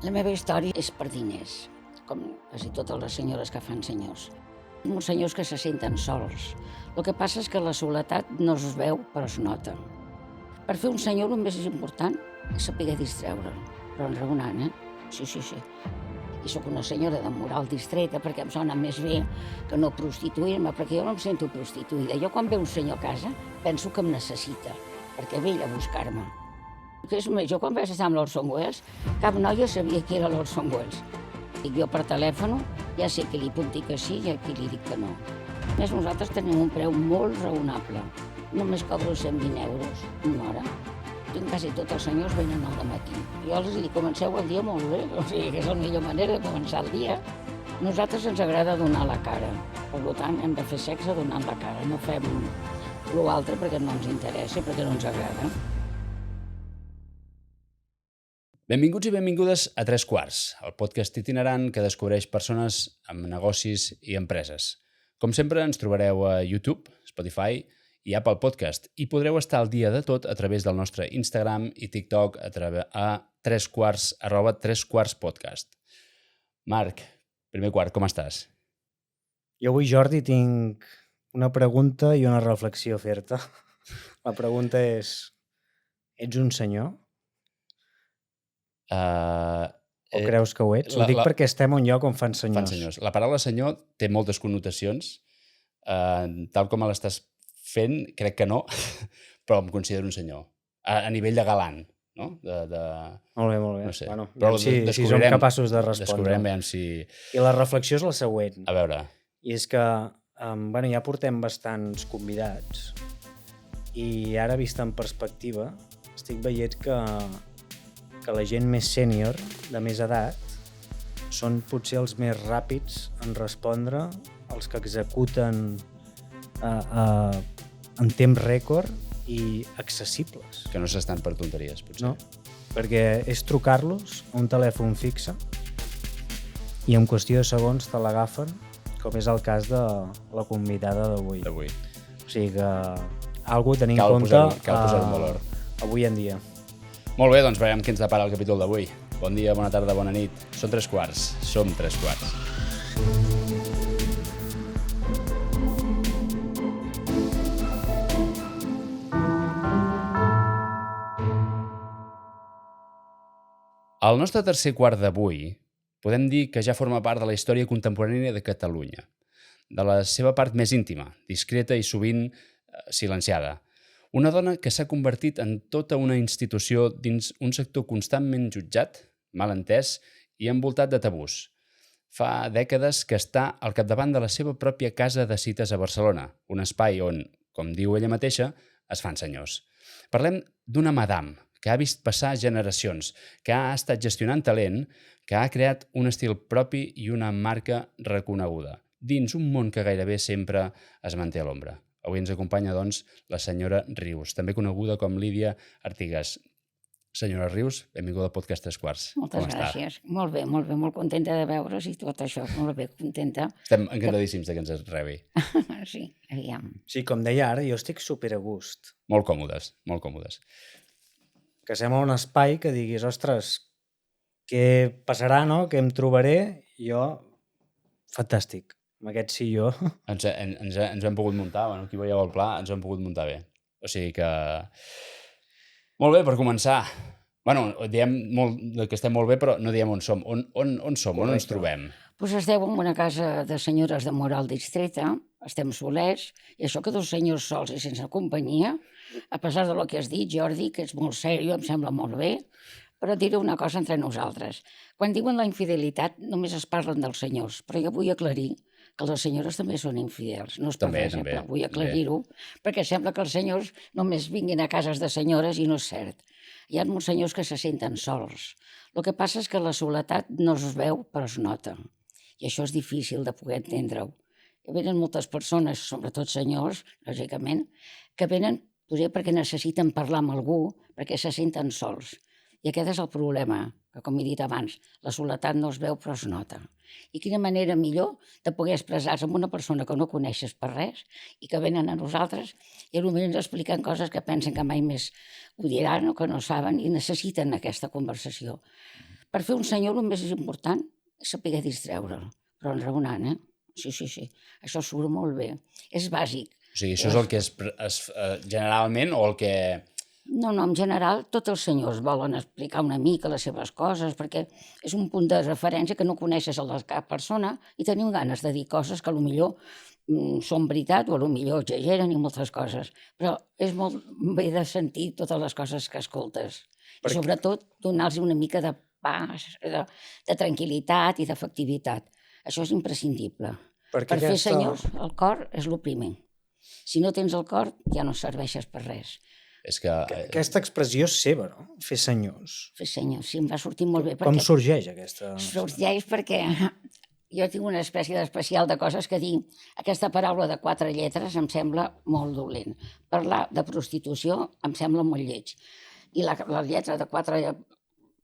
La meva història és per diners, com quasi totes les senyores que fan senyors. Uns senyors que se senten sols. El que passa és que la soledat no es veu, però es nota. Per fer un senyor el més important és saber distreure'l, però enraonant, Sí. I sóc una senyora de moral distreta perquè em sona més bé que no prostituir-me, perquè jo no em sento prostituïda. Jo quan ve un senyor a casa penso que em necessita, perquè ve ell a buscar-me. És més, jo quan vaig estar amb l'Orson Welles, cap noia sabia qui era l'Orson Welles. I jo per telèfon ja sé qui li puc dir que sí i a qui li dic que no. A més, nosaltres tenim un preu molt raonable. Només cobro 120 euros una hora. Quasi tots els senyors venen al dematí. Jo els dic, comenceu el dia molt bé, o sigui que és la millor manera de començar el dia. A nosaltres ens agrada donar la cara, per tant hem de fer sexe donant la cara. No fem l'altre perquè no ens interessa, perquè no ens agrada. Benvinguts i benvingudes a Tres Quarts, el podcast itinerant que descobreix persones amb negocis i empreses. Com sempre, ens trobareu a YouTube, Spotify i Apple Podcast i podreu estar al dia de tot a través del nostre Instagram i TikTok a @tresquarts podcast. Marc, primer quart, com estàs? Jo avui, Jordi, tinc una pregunta i una reflexió a fer-te. La pregunta és, ets un senyor? O creus que ho ets? Ho dic perquè estem a un lloc on fan senyors. La paraula senyor té moltes connotacions. Tal com l'estàs fent, crec que no, però em considero un senyor. A nivell de galant, no? Molt bé. No sé. Bueno, però si som capaços de respondre. Descobrirem veiem si... I la reflexió és la següent. A veure. I és que ja portem bastants convidats i ara, vista en perspectiva, estic veient que la gent més sènior, de més edat, són potser els més ràpids en respondre, els que executen en temps rècord i accessibles. Que no s'estan per tonteries, potser. No, perquè és trucar-los a un telèfon fixe i en qüestió de segons te l'agafen, com és el cas de la convidada d'avui. O sigui que algú a tenir en compte cal posar en valor. Avui en dia. Molt bé, doncs veiem què ens depara el capítol d'avui. Bon dia, bona tarda, bona nit. Són Tres Quarts. Som Tres Quarts. El nostre tercer quart d'avui podem dir que ja forma part de la història contemporània de Catalunya, de la seva part més íntima, discreta i sovint silenciada. Una dona que s'ha convertit en tota una institució dins un sector constantment jutjat, mal entès i envoltat de tabús. Fa dècades que està al capdavant de la seva pròpia casa de cites a Barcelona, un espai on, com diu ella mateixa, es fan senyors. Parlem d'una madame que ha vist passar generacions, que ha estat gestionant talent, que ha creat un estil propi i una marca reconeguda, dins un món que gairebé sempre es manté a l'ombra. Avui ens acompanya, doncs, la senyora Rius, també coneguda com Lídia Artigas. Senyora Rius, benvinguda al podcast Tres Quarts. Moltes gràcies. Molt bé, molt contenta de veure's i tot això, molt bé, contenta. Estem encantadíssims que ens rebi. Sí, aviam. Sí, com deia ara, jo estic super a gust. Molt còmodes, molt còmodes. Que sembla un espai que diguis, ostres, què passarà, no? Què em trobaré? Jo, fantàstic. Amb aquest sí jo. Ens hem pogut muntar, bueno, qui veieu el pla, ens hem pogut muntar bé. O sigui que... Molt bé, per començar. Bueno, diem que estem molt bé, però no diem on som. On som? On ens trobem? Doncs esteu en una casa de senyores de moral distreta, estem solets, i això que dos senyors sols i sense companyia, a pesar de lo que has dit, Jordi, que ets molt sèrio, em sembla molt bé, però diré una cosa entre nosaltres. Quan diuen la infidelitat, només es parlen dels senyors, però jo vull aclarir que les senyores també són infidels. No és per res, però vull aclarir-ho, perquè sembla que els senyors només vinguin a cases de senyores i no és cert. Hi ha molts senyors que se senten sols. El que passa és que la soledat no es veu, però es nota. I això és difícil de poder entendre-ho. Hi venen moltes persones, sobretot senyors, lògicament, que venen potser perquè necessiten parlar amb algú, perquè se senten sols. I aquest és el problema, que com he dit abans, la soledat no es veu però es nota. I quina manera millor de poder expressar-se amb una persona que no coneixes per res i que venen a nosaltres i potser ens expliquen coses que pensen que mai més ho diran o que no saben i necessiten aquesta conversació. Per fer un senyor el més important és saber distreure'l, però enraonant, Sí. Això surt molt bé. És bàsic. O sigui, això és el que generalment o el que... No, en general, tots els senyors volen explicar una mica les seves coses perquè és un punt de referència que no coneixes el de cap persona i tenim ganes de dir coses que potser són veritat o potser exageren i moltes coses. Però és molt bé de sentir totes les coses que escoltes. I sobretot donar-los una mica de pas, de tranquil·litat i d'efectivitat. Això és imprescindible. Per fer senyors, el cor és el primer. Si no tens el cor, ja no serveixes per res. És que... Aquesta expressió és seva, no? Fer senyors. Fer senyors, sí, em va sortir molt bé. Com sorgeix aquesta? Sorgeix perquè jo tinc una espècie d'especial de coses que dir aquesta paraula de 4 lletres em sembla molt dolent. Parlar de prostitució em sembla molt lleig. I la lletra de 4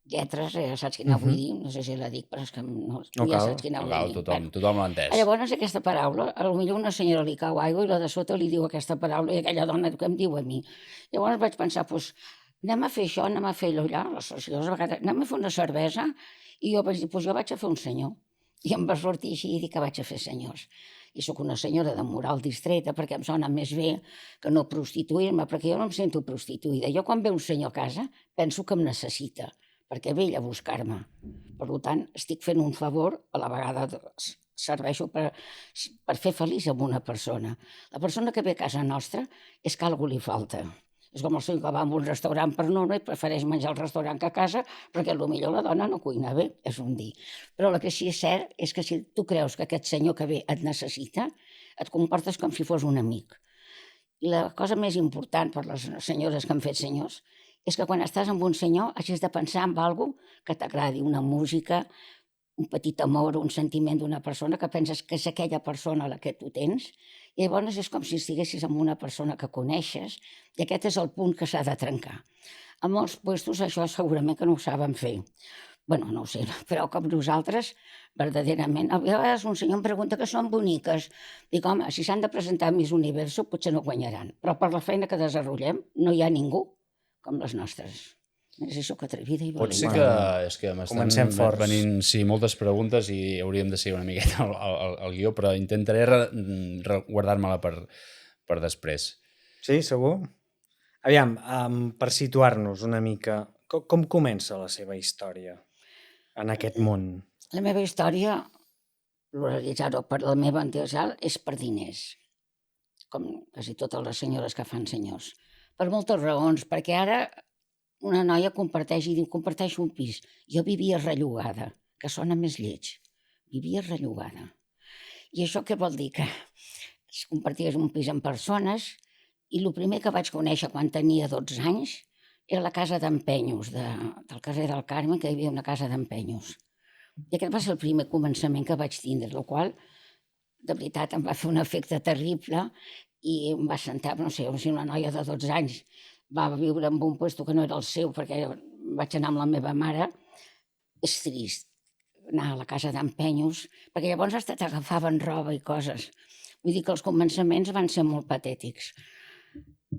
lletres, ja saps quina vull dir, no sé si la dic, però és que no ja saps quina vull dir. Tothom l'ha entès. Llavors aquesta paraula, potser una senyora li cau aigua i la de sota li diu aquesta paraula i aquella dona què em diu a mi. Llavors vaig pensar, doncs, anem a fer això, anem a fer allò, anem a fer una cervesa, i jo vaig dir, doncs jo vaig a fer un senyor. I em va sortir així i dir que vaig a fer senyors. I sóc una senyora de moral distreta perquè em sona més bé que no prostituir-me, perquè jo no em sento prostituïda. Jo quan ve un senyor a casa penso que em necessita, perquè ve ell a buscar-me. Per tant, estic fent un favor, a la vegada serveixo per fer feliç a una persona. La persona que ve a casa nostra és que algú li falta. És com el senyor que va a un restaurant per norma i prefereix menjar al restaurant que a casa perquè potser la dona no cuina bé, és un dir. Però el que sí és cert és que si tu creus que aquest senyor que ve et necessita, et comportes com si fos un amic. I la cosa més important per les senyores que han fet senyors és que quan estàs amb un senyor hagis de pensar en alguna cosa que t'agradi, una música, un petit amor, un sentiment d'una persona que penses que és aquella persona a la que tu tens, i llavors és com si estiguessis amb una persona que coneixes, i aquest és el punt que s'ha de trencar. A molts puestos això segurament que no ho saben fer. Bueno, no ho sé, però com nosaltres, verdaderament, a vegades un senyor em pregunta que són boniques. Dic, home, si s'han de presentar a Miss Universo potser no guanyaran, però per la feina que desenvolupem no hi ha ningú com les nostres. És això que atrevida i Pot ser que és que m'estan venint moltes preguntes i hauríem de seguir una miqueta el guió, però intentaré guardar-me-la per després. Sí, segur? Aviam, per situar-nos una mica, com comença la seva història en aquest món? La meva història, pluralitzada per la meva antiga, és per diners, com quasi totes les senyores que fan senyors. Per moltes raons, perquè ara una noia comparteix un pis. Jo vivia rellogada, que sona més lleig. Vivia rellogada. I això què vol dir? Que comparties un pis amb persones i el primer que vaig conèixer quan tenia 12 anys era la casa d'empenyos del carrer del Carme, que hi havia una casa d'empenyos. I aquest va ser el primer començament que vaig tindre, el qual, de veritat, em va fer un efecte terrible i em va sentar, no sé, si una noia de 12 anys va viure en un lloc que no era el seu perquè vaig anar amb la meva mare, és trist anar a la casa d'empenyos, perquè llavors hasta t'agafaven roba i coses. Vull dir que els començaments van ser molt patètics.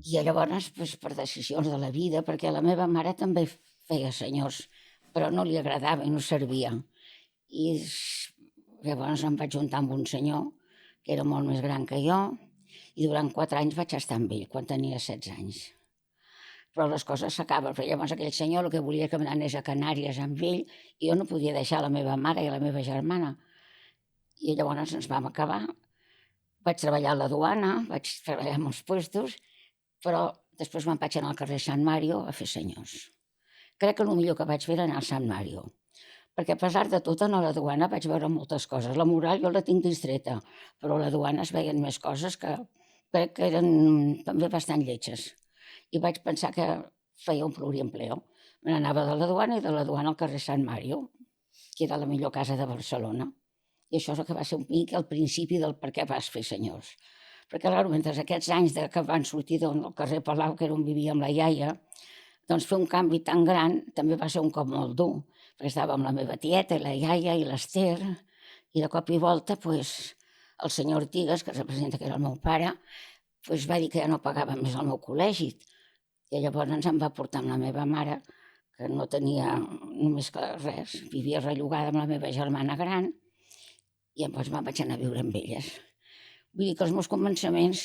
I llavors, per decisions de la vida, perquè la meva mare també feia senyors, però no li agradava i no servia. I llavors em vaig juntar amb un senyor que era molt més gran que jo i durant 4 anys vaig estar amb ell, quan tenia 16 anys. Però les coses s'acaben, perquè llavors aquell senyor el que volia que m'anés a Canàries amb ell i jo no podia deixar la meva mare i la meva germana. I llavors ens vam acabar. Vaig treballar a la duana, vaig treballar en molts puestos, però després me'n vaig anar al carrer Sant Mario a fer senyors. Crec que el millor que vaig fer era anar al Sant Mario, perquè a pesar de tot, a la duana vaig veure moltes coses. La moral jo la tinc distreta, però a la duana es veien més coses que crec que eren també bastant lletges. I vaig pensar que feia un pluriempleo. Me n'anava de la duana i de la duana al carrer Sant Mario, que era la millor casa de Barcelona. I això és el que va ser un mica el principi del per què vas fer senyors. Perquè, clar, mentre aquests anys que van sortir del carrer Palau, que era on vivia amb la iaia, doncs fer un canvi tan gran també va ser un cop molt dur, perquè estava amb la meva tieta i la iaia i l'Ester, i de cop i volta el senyor Ortigas, que representa que era el meu pare, va dir que ja no pagava més al meu col·legi. I llavors em va portar amb la meva mare, que no tenia només que res, vivia rellogada amb la meva germana gran, i llavors me'n vaig anar a viure amb elles. Vull dir que els meus començaments,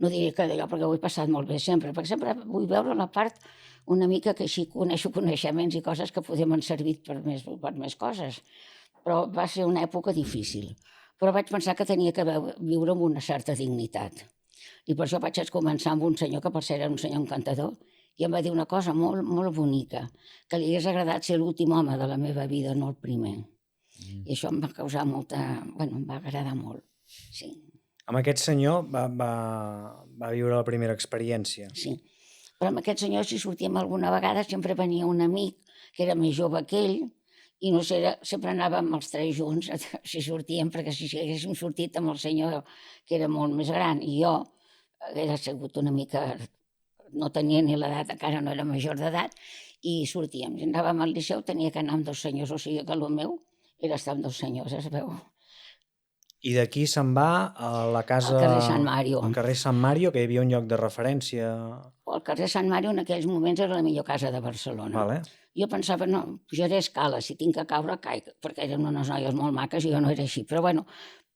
no diré que d'allò, perquè ho he passat molt bé sempre, perquè sempre vull veure la part una mica que així coneixo coneixements i coses que potser m'han servit per més coses. Però va ser una època difícil. Però vaig pensar que tenia que viure amb una certa dignitat. I per això vaig començar amb un senyor, que per ser era un senyor encantador, i em va dir una cosa molt, molt bonica, que li hagués agradat ser l'últim home de la meva vida, no el primer. I això em va causar molta... Bueno, em va agradar molt, sí. Amb aquest senyor va viure la primera experiència. Sí, però amb aquest senyor, si sortíem alguna vegada, sempre venia un amic que era més jove que ell, i no sé, sempre anàvem els tres junts, si sortíem, perquè si haguéssim sortit amb el senyor, que era molt més gran, i jo hagués sigut una mica... No tenia ni l'edat, encara no era major d'edat, i sortíem. Si anàvem al liceu, tenia que anar amb 2 senyors, o sigui que el meu era estar amb 2 senyors, es veu. I d'aquí se'n va a la casa... Al carrer Sant Mario. Al carrer Sant Mario, que hi havia un lloc de referència... El carrer Sant Mario en aquells moments era la millor casa de Barcelona. Vale. Jo pensava, no, pujaré escales, si tinc que caure, caic, perquè eren unes noies molt maques i jo no era així. Però bueno,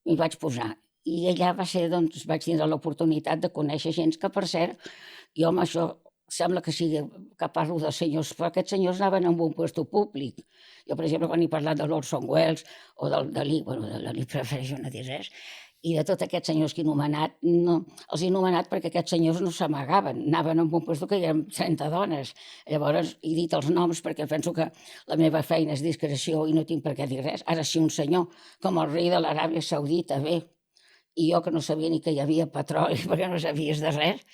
m'hi vaig posar. I allà va ser, doncs, vaig tindre l'oportunitat de conèixer gent que, per cert, jo amb això sembla que sigui que parlo de senyors, però aquests senyors anaven en un puesto públic. Jo, per exemple, quan he parlat de l'Orson Welles o del Dalí, bueno, de Dalí prefereixo no dir res, i de tots aquests senyors que he anomenat, no, els he anomenat perquè aquests senyors no s'amagaven, anaven en un puesto que hi eren 30 dones. Llavors he dit els noms perquè penso que la meva feina és discreció i no tinc per què dir res. Ara, si un senyor com el rei de l'Aràbia Saudita ve, i jo que no sabia ni que hi havia petroli, perquè no sabies de res,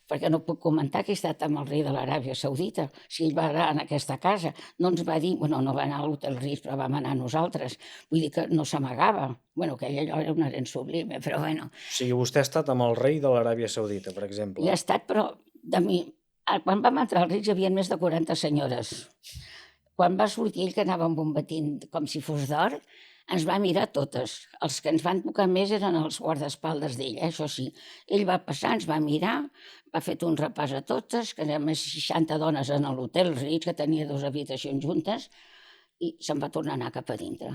perquè no puc comentar que he estat amb el rei de l'Aràbia Saudita, si ell va anar en aquesta casa, no ens va dir, bueno, no va anar a l'Hotel Ritz, però vam anar nosaltres, vull dir que no s'amagava, bueno, que allò era un aren sublime, però bueno. O sigui, vostè ha estat amb el rei de l'Aràbia Saudita, per exemple. I ha estat, però de mi, quan vam entrar al Ritz hi havia més de 40 senyores. Quan va sortir ell, que anava amb un batint com si fos d'or, ens va mirar totes. Els que ens van tocar més eren els guardaespaldes d'ell, això sí. Ell va passar, ens va mirar, va fer un repàs a totes, que érem més 60 dones en l'hotel Ritz, que tenia 2 habitacions juntes, i se'n va tornar a anar cap a dintre.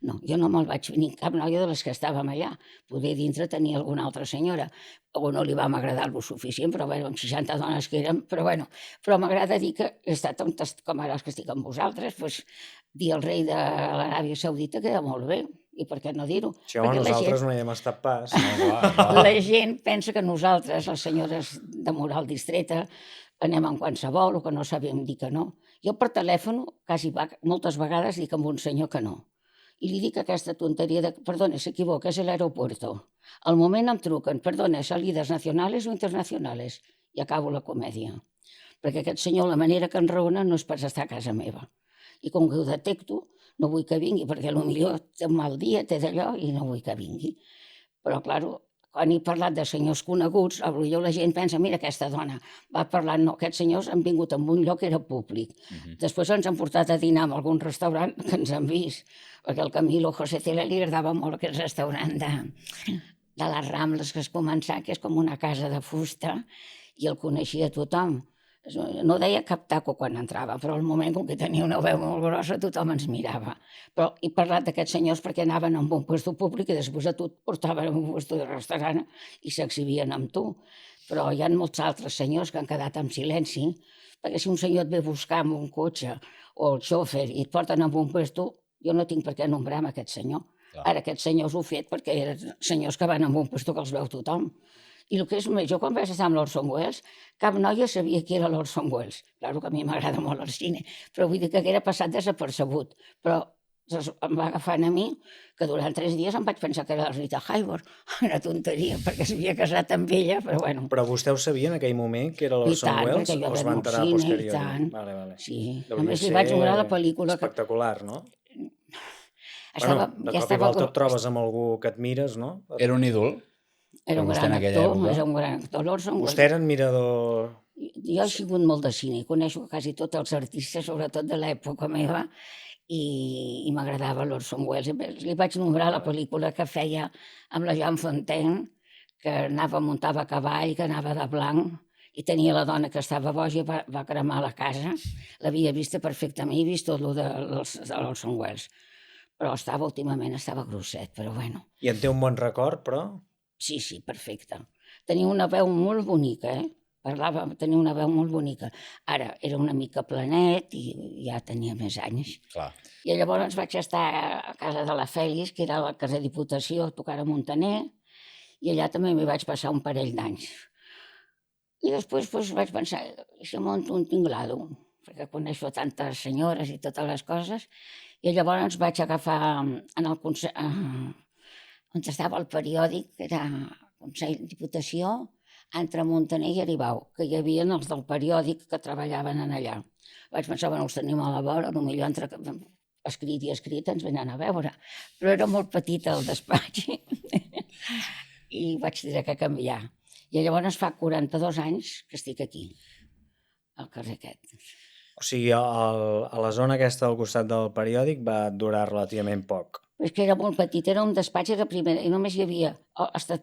No, jo no me'l vaig venir cap noia de les que estàvem allà. Poder dintre tenia alguna altra senyora, o no li vam agradar lo suficient, però bé, amb 60 dones que érem, però bueno, però m'agrada dir que he estat com ara els que estic amb vosaltres, doncs dir el rei de l'Aràbia Saudita queda molt bé, i per què no dir-ho? Sí, home, nosaltres no hi hem estat pas. La gent pensa que nosaltres, les senyores de moral distreta, anem amb qualsevol o que no sabem dir que no. Jo per telèfon, moltes vegades dic amb un senyor que no. I li dic aquesta tonteria de, perdona, s'equivoca, és l'aeropuerto. Al moment em truquen, perdona, salides nacionales o internacionales? I acabo la comèdia. Perquè aquest senyor, la manera que enraona no és per estar a casa meva. I com que ho detecto, no vull que vingui, perquè potser té un mal dia, té d'allò, i no vull que vingui. Però, clar, quan he parlat de senyors coneguts, potser la gent pensa, mira, aquesta dona va parlant, no, aquests senyors han vingut a un lloc que era públic. Després ens han portat a dinar en algun restaurant que ens han vist, perquè al Camilo José Cela li agradava molt aquest restaurant de les Rambles que es començà, que és com una casa de fusta, i el coneixia tothom. No deia cap taco quan entrava, però al moment que tenia una veu molt grossa tothom ens mirava. Però he parlat d'aquests senyors perquè anaven en un puesto públic i després a tu et portaven en un puesto de restaurant i s'exhibien amb tu. Però hi ha molts altres senyors que han quedat en silenci, perquè si un senyor et ve a buscar amb un cotxe o el xòfer i et porten en un puesto, jo no tinc per què nombrar amb aquest senyor. Ara aquests senyors ho he fet perquè eren senyors que van en un puesto que els veu tothom. I el que és més, jo quan vaig estar amb l'Orson Welles, cap noia sabia qui era l'Orson Welles. Claro que a mi m'agrada molt el cine, però vull dir que haguera passat desapercebut. Però em va agafant a mi, que durant 3 dies em vaig pensar que era la Rita Hayworth. Una tonteria, perquè s'havia casat amb ella, però bueno. Però vostè ho sabia en aquell moment, que era l'Orson Welles? O es va enterar posteriorment? Vale. Sí, a més li vaig donar la pel·lícula. Espectacular, no? Bueno, de cop i volta et trobes amb algú que admires, no? Era un ídol? Era un gran actor, és un gran actor. Vostè era admirador... Jo he sigut molt de cine, coneixo quasi tots els artistes, sobretot de l'època meva, i m'agradava l'Orson Welles. Li vaig nombrar la pel·lícula que feia amb la Jean Fontaine, que muntava a cavall, que anava de blanc, i tenia la dona que estava boja i va cremar la casa, l'havia vista perfectament, he vist tot el de l'Orson Welles, però últimament estava grosset, però bueno. I en té un bon record, però... Sí, perfecte. Tenia una veu molt bonica, tenia una veu molt bonica. Ara, era una mica planet i ja tenia més anys. Clar. I llavors vaig estar a casa de la Fèlix, que era al carrer Diputació, a tocar a Montaner, i allà també m'hi vaig passar un parell d'anys. I després vaig pensar, si monto un tinglado, perquè coneixo tantes senyores i totes les coses, i llavors vaig agafar on estava el periòdic, que era Consell Diputació, entre Montaner i Aribau, que hi havia els del periòdic que treballaven allà. Vaig pensar, bueno, els tenim a la vora, potser entre escrit i escrit ens venen a veure, però era molt petit el despatx i vaig dir que canviar. I llavors fa 42 anys que estic aquí, al carrer aquest. O sigui, a la zona aquesta al costat del periòdic va durar relativament poc. És que era molt petit, era un despatx, era primera, i només hi havia...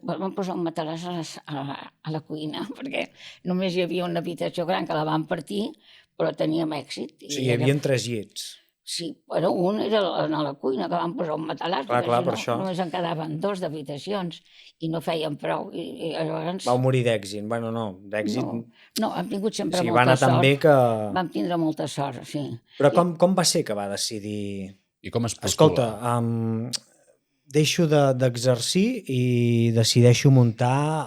Vam posar un matalàs a la cuina, perquè només hi havia una habitació gran que la vam partir, però teníem èxit. O sigui, hi havia 3 llits. Sí, però un era a la cuina, que vam posar un matalàs, clar, per això. Només en quedaven 2 d'habitacions i no feien prou. I llavors... Vau morir d'èxit. Bueno, no, d'èxit... No, hem tingut sempre molta sort. Va anar tan bé que... Vam tindre molta sort, sí. Però com va ser que va decidir... I com es postula? Escolta, deixo d'exercir i decideixo muntar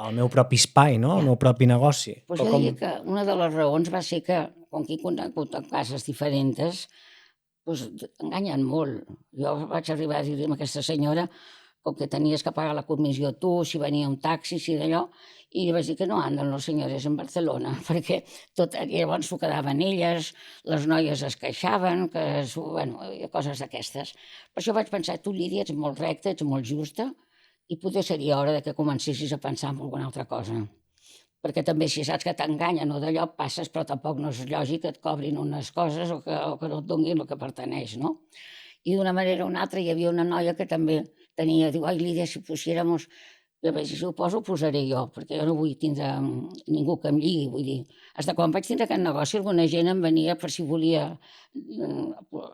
el meu propi espai, no? El meu propi negoci. Pues jo diria que una de les raons va ser que, com que he conegut en cases diferents, pues, enganyen molt. Jo vaig arribar a dir a aquesta senyora, com que tenies que pagar la comissió tu, si venia un taxi, si d'allò, i vaig dir que no anden los senyores en Barcelona, perquè llavors s'ho quedaven elles, les noies es queixaven, coses d'aquestes. Per això vaig pensar, tu, Lídia, ets molt recta, ets molt justa, i potser seria hora que comencessis a pensar en alguna altra cosa. Perquè també si saps que t'enganyen o d'allò passes, però tampoc no és lògic que et cobrin unes coses o que no et donin el que pertaneix, no? I d'una manera o una altra hi havia una noia que també diu, ai, Lídia, si pusiéramos... Si ho poso, ho posaré jo, perquè jo no vull tindre ningú que em lligui, vull dir. Fins quan vaig tindre aquest negoci, alguna gent em venia per si volia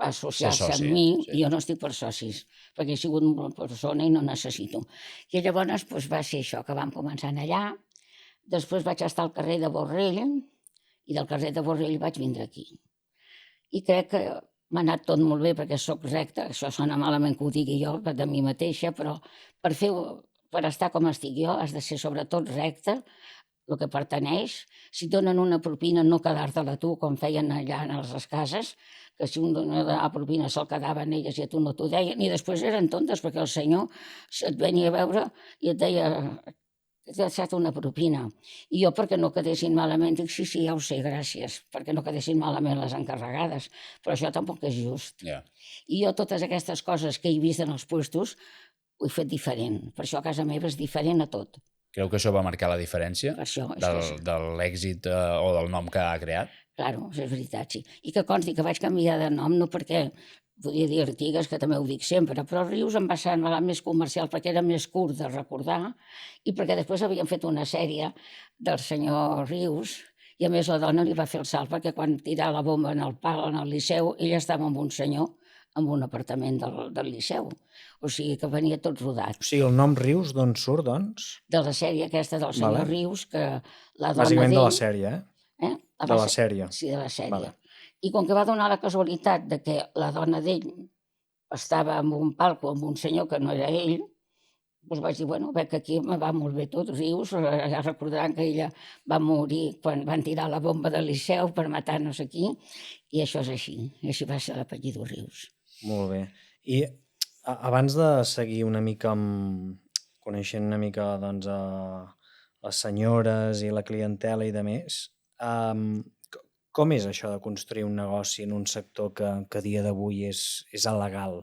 associar-se amb mi, i jo no estic per socis, perquè he sigut una persona i no necessito. I llavors va ser això, que vam començar allà, després vaig estar al carrer de Borrell, i del carrer de Borrell vaig vindre aquí. I crec que m'ha anat tot molt bé perquè soc recta, això sona malament que ho digui jo de mi mateixa, però per estar com estic jo has de ser sobretot recta, el que pertaneix. Si et donen una propina, no quedar-te-la tu, com feien allà a les cases, que si un donava la propina se'l quedaven elles i a tu no t'ho deien, i després eren tontes perquè el senyor et venia a veure i et deia t'he deixat una propina. I jo, perquè no quedessin malament, dic, sí, ja ho sé, gràcies, perquè no quedessin malament les encarregades, però això tampoc és just. I jo totes aquestes coses que he vist en els puestos ho he fet diferent, per això a casa meva és diferent a tot. Creu que això va marcar la diferència de l'èxit o del nom que ha creat? Claro, és veritat, sí. I que consti que vaig canviar de nom no perquè podia dir Artigues, que també ho dic sempre, però Rius em va semblar més comercial perquè era més curt de recordar i perquè després havíem fet una sèrie del senyor Rius i a més la dona li va fer el salt perquè quan tirà la bomba en el pal en el Liceu ella estava amb un senyor en un apartament del Liceu. O sigui que venia tot rodat. O sigui, el nom Rius d'on surt, doncs? De la sèrie aquesta del senyor Rius, que la dona bàsicament de la sèrie, eh? De la sèrie. Sí, de la sèrie. I com que va donar la casualitat de que la dona d'ell estava en un palco amb un senyor que no era ell, doncs vaig dir, bueno, veig que aquí me va molt bé tot, Rius, ja recordaran que ella va morir quan van tirar la bomba del Liceu per matar no sé qui, i això és així, i així va ser l'apellido Rius. Molt bé. I abans de seguir una mica coneixent una mica doncs, les senyores i la clientela i de més, com és això de construir un negoci en un sector que a dia d'avui és il·legal?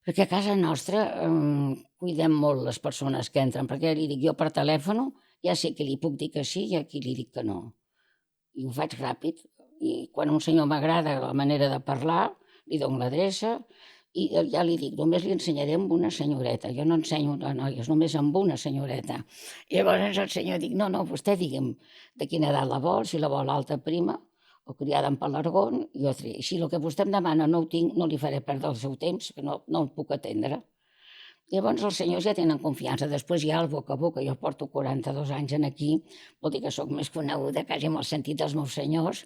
Perquè a casa nostra cuidem molt les persones que entren, perquè li dic jo per telèfon, ja sé que li puc dir que sí i a qui li dic que no. I ho faig ràpid. I quan un senyor m'agrada la manera de parlar, li dono l'adreça I ja li dic, només li ensenyaré amb una senyoreta. Jo no ensenyo a noies, només amb una senyoreta. I llavors el senyor dic, no, vostè digui'm de quina edat la vol, si la vol alta prima o criada en pelargón. Jo triï. Si el que vostè em demana no ho tinc, no li faré perdre el seu temps, que no el puc atendre. Llavors els senyors ja tenen confiança. Després hi ha el boca a boca. Jo porto 42 anys aquí, vol dir que sóc més coneguda quasi amb el sentit dels meus senyors.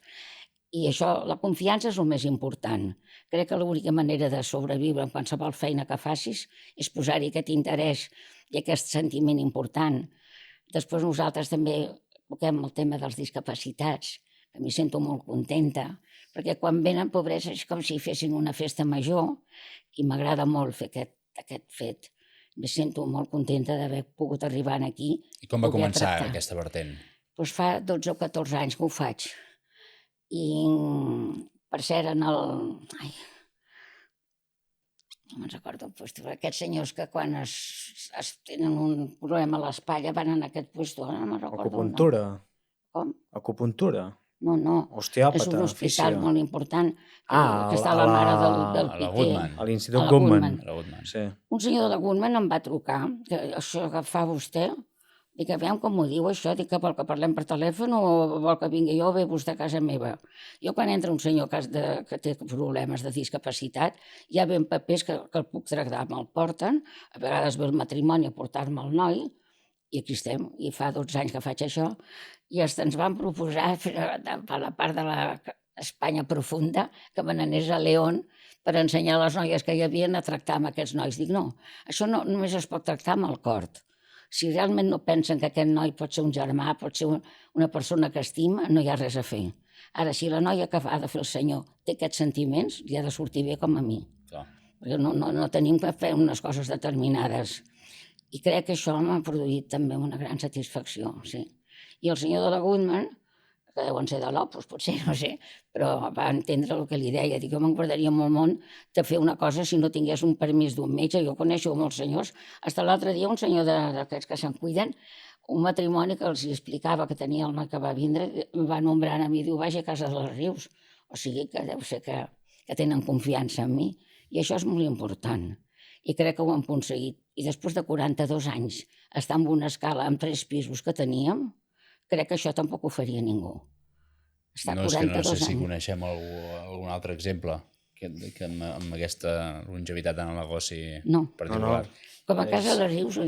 I això, la confiança és el més important. Crec que l'única manera de sobreviure en qualsevol feina que facis és posar-hi aquest interès i aquest sentiment important. Després nosaltres també toquem el tema dels discapacitats, que m'hi sento molt contenta, perquè quan venen pobresa és com si fessin una festa major i m'agrada molt fer aquest fet. Me sento molt contenta d'haver pogut arribar aquí. I com va començar aquesta vertent? Doncs fa 12 o 14 anys que ho faig. I per cert no me'n recordo aquests senyors que quan es tenen un problema a l'espatlla van en aquest puesto, no me'n recordo. Acupuntura? Com? Acupuntura? No. Osteòpata? És un hospital molt important que està a la mare del a la Piqué. Goodman. A l'Institut Goodman. A la Goodman. Sí. Un senyor de la Goodman em va trucar, que això que fa vostè. Dic, aviam com ho diu això, dic que vol que parlem per telèfon o vol que vingui jo o ve vostè a casa meva. Jo quan entra un senyor que té problemes de discapacitat, ja ve en papers que el puc tractar, me'l porten, a vegades ve el matrimoni a portar-me el noi, i aquí estem, i fa 12 anys que faig això, i ens van proposar per la part de l'Espanya profunda que me n'anés a León per ensenyar a les noies que hi havia a tractar amb aquests nois. Dic, no, això no només es pot tractar amb el cor. Si realment no pensen que aquest noi pot ser un germà, pot ser una persona que estima, no hi ha res a fer. Ara, si la noia que ha de fer el senyor té aquests sentiments, li ha de sortir bé com a mi. Clar. Perquè no tenim que fer unes coses determinades. I crec que això m'ha produït també una gran satisfacció, sí. I el senyor de la Goodman, que deuen ser de l'Opus, potser, no sé, però va entendre el que li deia. Dic, jo me'n guardaria molt món de fer una cosa si no tingués un permís d'un metge. Jo coneixo molts senyors. Fins l'altre dia un senyor d'aquests que se'n cuiden, un matrimoni que els explicava que tenia el noi que va vindre, em va nombrar a mi, diu, vagi a casa dels Rius. O sigui que deu ser que tenen confiança en mi. I això és molt important. I crec que ho hem aconseguit. I després de 42 anys, estar en una escala amb 3 pisos que teníem, crec que això tampoc ho faria ningú. No, és que no sé si coneixem algun altre exemple que amb aquesta longevitat en el negoci particular. No. Com a casa de Rius,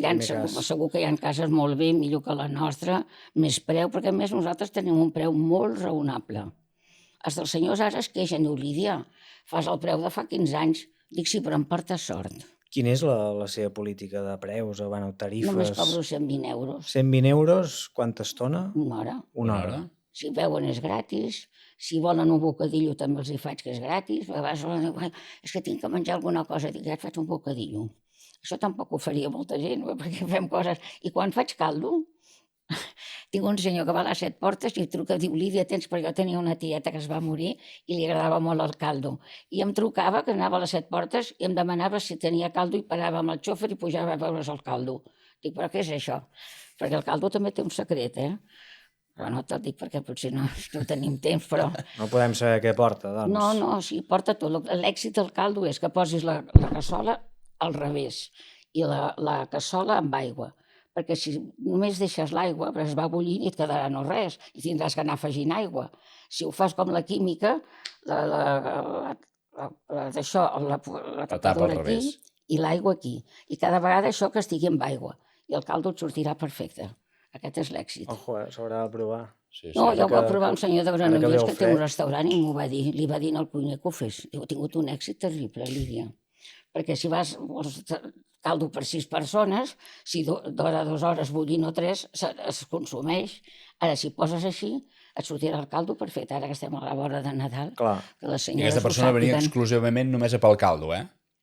segur que hi ha cases molt bé, millor que la nostra, més preu, perquè a més nosaltres tenim un preu molt raonable. Els dels senyors ara es queixen, diu, Lídia, fas el preu de fa 15 anys. Dic, sí, però em porta sort. Quina és la seva política de preus o tarifes? Només cobro 120 euros. 120 euros, quanta estona? Una hora. Una hora. Si veuen és gratis, si volen un bocadillo també els hi faig que és gratis, a vegades diuen, és que tinc que menjar alguna cosa, dic, ja et faig un bocadillo. Això tampoc ho faria molta gent, perquè fem coses. I quan faig caldo, tinc un senyor que va a les 7 Portes i truca, diu, Lídia, tens, perquè jo tenia una tieta que es va morir i li agradava molt el caldo. I em trucava, que anava a les 7 Portes, i em demanava si tenia caldo i parava amb el xòfer i pujava a veure's el caldo. Dic, però què és això? Perquè el caldo també té un secret, Però no te'l dic perquè potser no tenim temps, però... No podem saber què porta, doncs. No, sí, porta tot. L'èxit del caldo és que posis la cassola al revés i la cassola amb aigua, perquè si només deixes l'aigua es va bullint i et quedarà no res i tindràs que anar afegint aigua. Si ho fas com la química, la tapadora aquí i l'aigua aquí, i cada vegada això que estigui amb aigua i el caldo et sortirà perfecte. Aquest és l'èxit. Ojo, s'haurà de provar. No, ja ho va provar un senyor de Granollers que té un restaurant i m'ho va dir, li va dir al cuiner que ho fes. Diu, ha tingut un èxit terrible, Lídia. Perquè si vols caldo per 6 persones, si d'hora a 2 hores bullint o 3, es consumeix. Ara, si poses així, et sortirà el caldo perfecte. Ara que estem a la vora de Nadal. Clar. Que les I aquesta persona venia exclusivament només a pel caldo,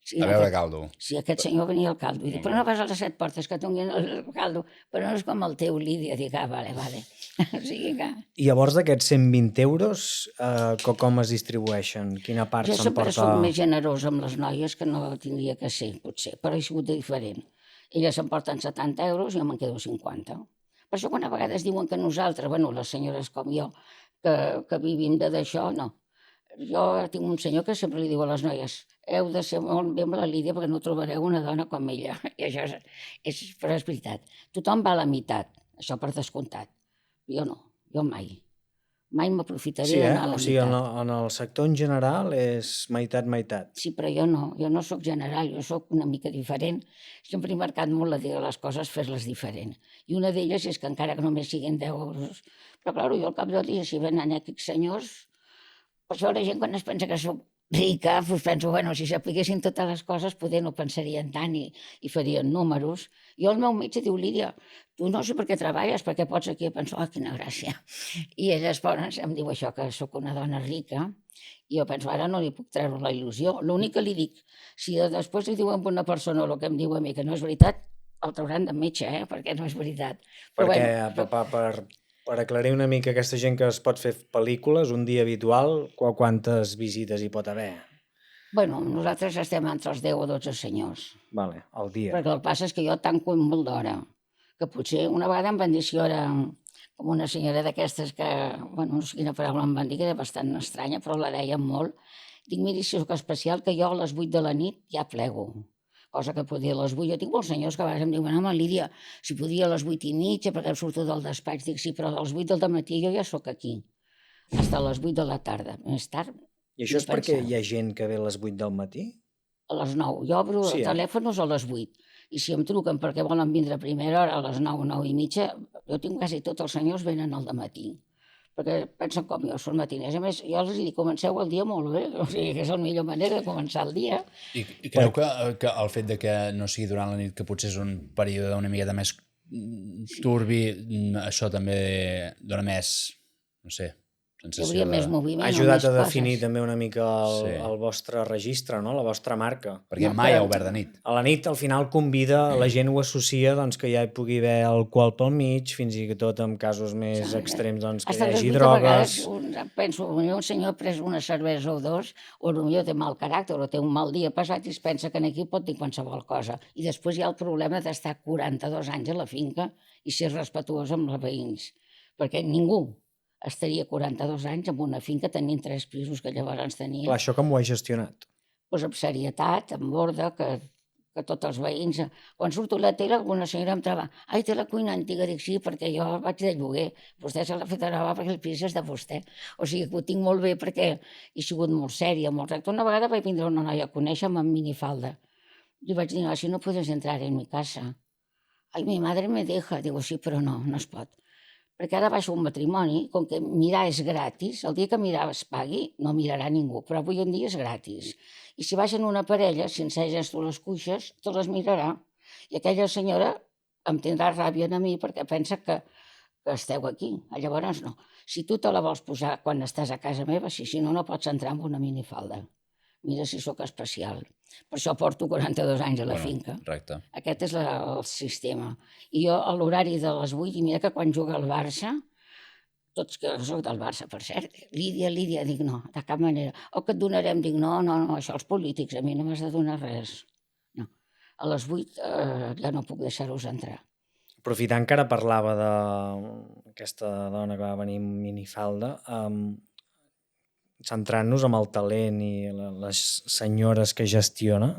Sí, a veure caldo. Sí, aquest senyor venia al caldo. I dic, però no vas a les 7 Portes que tinguin el caldo, però no és com el teu, Lídia. Dic, vale. O sigui que... I llavors d'aquests 120 euros, com es distribueixen? Quina part jo s'emporta? sempre soc més generosa amb les noies que no tindria que ser, potser, però he sigut diferent. Elles s'emporten 70 euros i jo me'n quedo 50. Per això quan a vegades diuen que nosaltres, les senyores com jo, que vivim d'això, no. Jo tinc un senyor que sempre li diu a les noies, heu de ser molt bé amb la Lídia perquè no trobareu una dona com ella. I això però és veritat. Tothom va a la meitat, això per descomptat. Jo no, jo mai. Mai m'aprofitaré Sí, d'anar a la o sigui, meitat. en el sector en general és meitat-meitat. Sí, però jo no sóc general, jo sóc una mica diferent. Sempre he marcat molt la idea de les coses, fer-les diferent. I una d'elles és que encara que només siguin 10 euros, però clar, jo al cap del dia, si venen X senyors, per això la gent quan es pensa que sóc rica, doncs penso, bueno, si sapiguessin totes les coses, poder no pensarien tant i farien números. Jo el meu metge diu, Lídia, tu no sé per què treballes, perquè pots aquí. Jo penso, quina gràcia. I ell em diu això, que sóc una dona rica, i jo penso, ara no li puc treure la il·lusió. L'únic que li dic, si després li diuen a una persona el que em diu a mi que no és veritat, el trauran de metge, perquè no és veritat. Però Perquè, per aclarir una mica aquesta gent que es pot fer pel·lícules, un dia habitual, quantes visites hi pot haver? Bueno, nosaltres estem entre els 10 o 12 senyors. Vale, al dia. Perquè el que passa és que jo tanco molt d'hora. Que potser una vegada em van dir si jo era com una senyora d'aquestes que, bueno, no sé quina paraula em van dir, que era bastant estranya, però la deien molt. Dic, miri, si sóc especial, que jo a les 8 de la nit ja plego. Cosa que podia a les 8. Jo tinc molts senyors que a vegades em diuen, home, Lídia, si podia a les 8 i mitja, perquè em surto del despatx. Dic, sí, però a les 8 del matí jo ja sóc aquí. Fins a les 8 de la tarda. Més tard. I això és perquè hi ha gent que ve a les 8 del matí? A les 9. Jo obro Sí, telèfons a les 8. I si em truquen perquè volen vindre a primera hora, a les 9, 9 i mitja, jo tinc quasi tots els senyors venen al dematí. Perquè pensen com jo, són matiners. A més, jo els dic, comenceu el dia molt bé, o sigui que és la millor manera de començar el dia. I creu que el fet de que no sigui durant la nit, que potser és un període una miqueta més turbi, això també dona més, no sé, Hi sensació hauria més moviment. ha o ajudat més a definir coses. també una mica Sí. el vostre registre, no? La vostra marca. Perquè No, mai ha però- obert de nit. A la nit, al final, convida, la gent ho associa doncs, que ja hi pugui haver alcohol pel mig, fins i tot en casos més Sí. extrems doncs, que Hasta hi les hagi 8 a vegades drogues. penso, potser un senyor ha pres una cervesa o dos, o potser té mal caràcter, o té un mal dia passat i es pensa que aquí pot dir qualsevol cosa. I després hi ha el problema d'estar 42 anys a la finca i ser respetuós amb els veïns. Perquè ningú estaria 42 anys en una finca tenint 3 pisos que llavors tenia. Clar, això com ho he gestionat? Doncs amb serietat, amb ordre, que tots els veïns... Quan surto a la tele, alguna senyora em troba, ai, té la cuina antiga, dic sí, perquè jo vaig de lloguer, vostè se l'ha fet nova perquè el pis és de vostè. O sigui que ho tinc molt bé perquè he sigut molt sèria, molt recta. Una vegada vaig vindre una noia a conèixer-me amb minifalda. I vaig dir, si no puedes entrar en mi casa. Ai, mi madre me deja. Digo, sí, però no es pot. Perquè ara va ser un matrimoni, com que mirar és gratis, el dia que mirar es pagui, no mirarà ningú, però avui en dia és gratis. I si baixen una parella, si ensenyes tu les cuixes, te les mirarà. I aquella senyora em tindrà ràbia a mi perquè pensa que esteu aquí. Llavors no. Si tu te la vols posar quan estàs a casa meva, si no, no pots entrar amb una minifalda. Mira si sóc especial. Per això porto 42 anys a la finca. Correcte. Aquest és el sistema. I jo a l'horari de les 8, i mira que quan juga el Barça, tots que soc del Barça, per cert, Lídia, dic no, de cap manera. O que et donarem, dic no, això els polítics, a mi no m'has de donar res. No. A les 8 ja no puc deixar-vos entrar. Aprofitant que ara parlava d'aquesta dona que va venir amb minifalda, centrant-nos en el talent i les senyores que gestiona,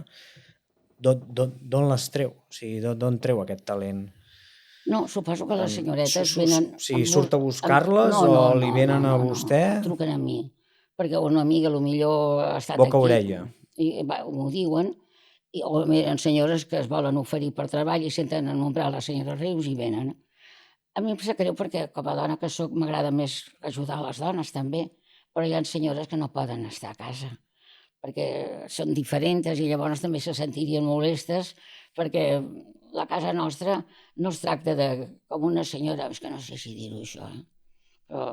d'on les treu? O sigui, d'on treu aquest talent? No, suposo que les senyoretes venen... Sí, surt a buscar-les o li venen a vostè? Truquen a mi, perquè una amiga potser ha estat Boca aquí. orella. I m'ho diuen, o eren senyores que es volen oferir per treball i senten anomenar la senyora Rius i venen. A mi em sap greu perquè com a dona que sóc m'agrada més ajudar les dones també, però hi ha senyores que no poden estar a casa perquè són diferents i llavors també se sentirien molestes perquè la casa nostra no es tracta de com una senyora, és que no sé si dir-ho això, però,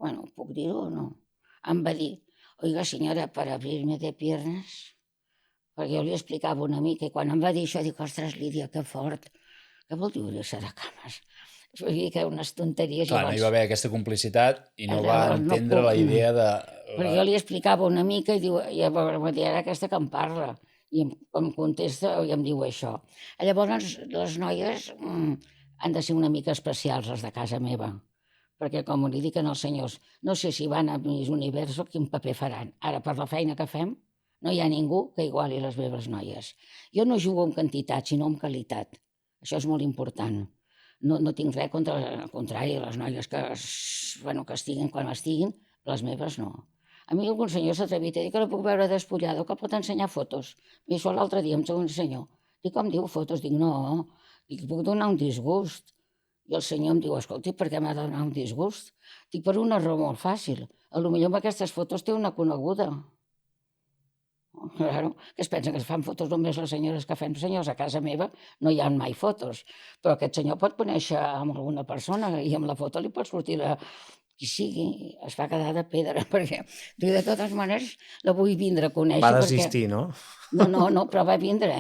bueno, puc dir-ho o no? Em va dir, oiga senyora, per abrir-me de piernas, perquè jo li explicava una mica i quan em va dir això dic, ostres, Lídia, que fort, què vol dir obrir-se de cames? Vull dir que unes tonteries... Clar, no hi va haver aquesta complicitat i no va Llavors no entendre la puc. idea de... Perquè jo li explicava una mica i diu, i va dir, ara aquesta que em parla. I em contesta i em diu això. Llavors les noies han de ser una mica especials, les de casa meva. Perquè com li dic als senyors, no sé si van a Miss Universo quin paper faran. Ara, per la feina que fem, No hi ha ningú que iguali les meves noies. Jo no jugo amb quantitat, sinó amb qualitat. Això és molt important. No tinc res contra, al contrari, les noies que estiguin quan estiguin, les meves no. A mi algun senyor s'ha atrevit a dir que la puc veure despullada o que pot ensenyar fotos. I això l'altre dia em sóc un senyor. Dic, com diu fotos? Dic, no, dic, puc donar un disgust. I el senyor em diu, escolti, per què m'ha de donar un disgust? Dic, per una raó molt fàcil. A lo millor amb aquestes fotos té una coneguda. Claro, que es pensen que es fan fotos només les senyores que fem senyors. A casa meva no hi ha mai fotos, però aquest senyor pot conèixer amb alguna persona i amb la foto li pot sortir qui sigui, es va quedar de pedra, perquè de totes maneres la vull vindre a conèixer. Va desistir, no? No, però va vindre,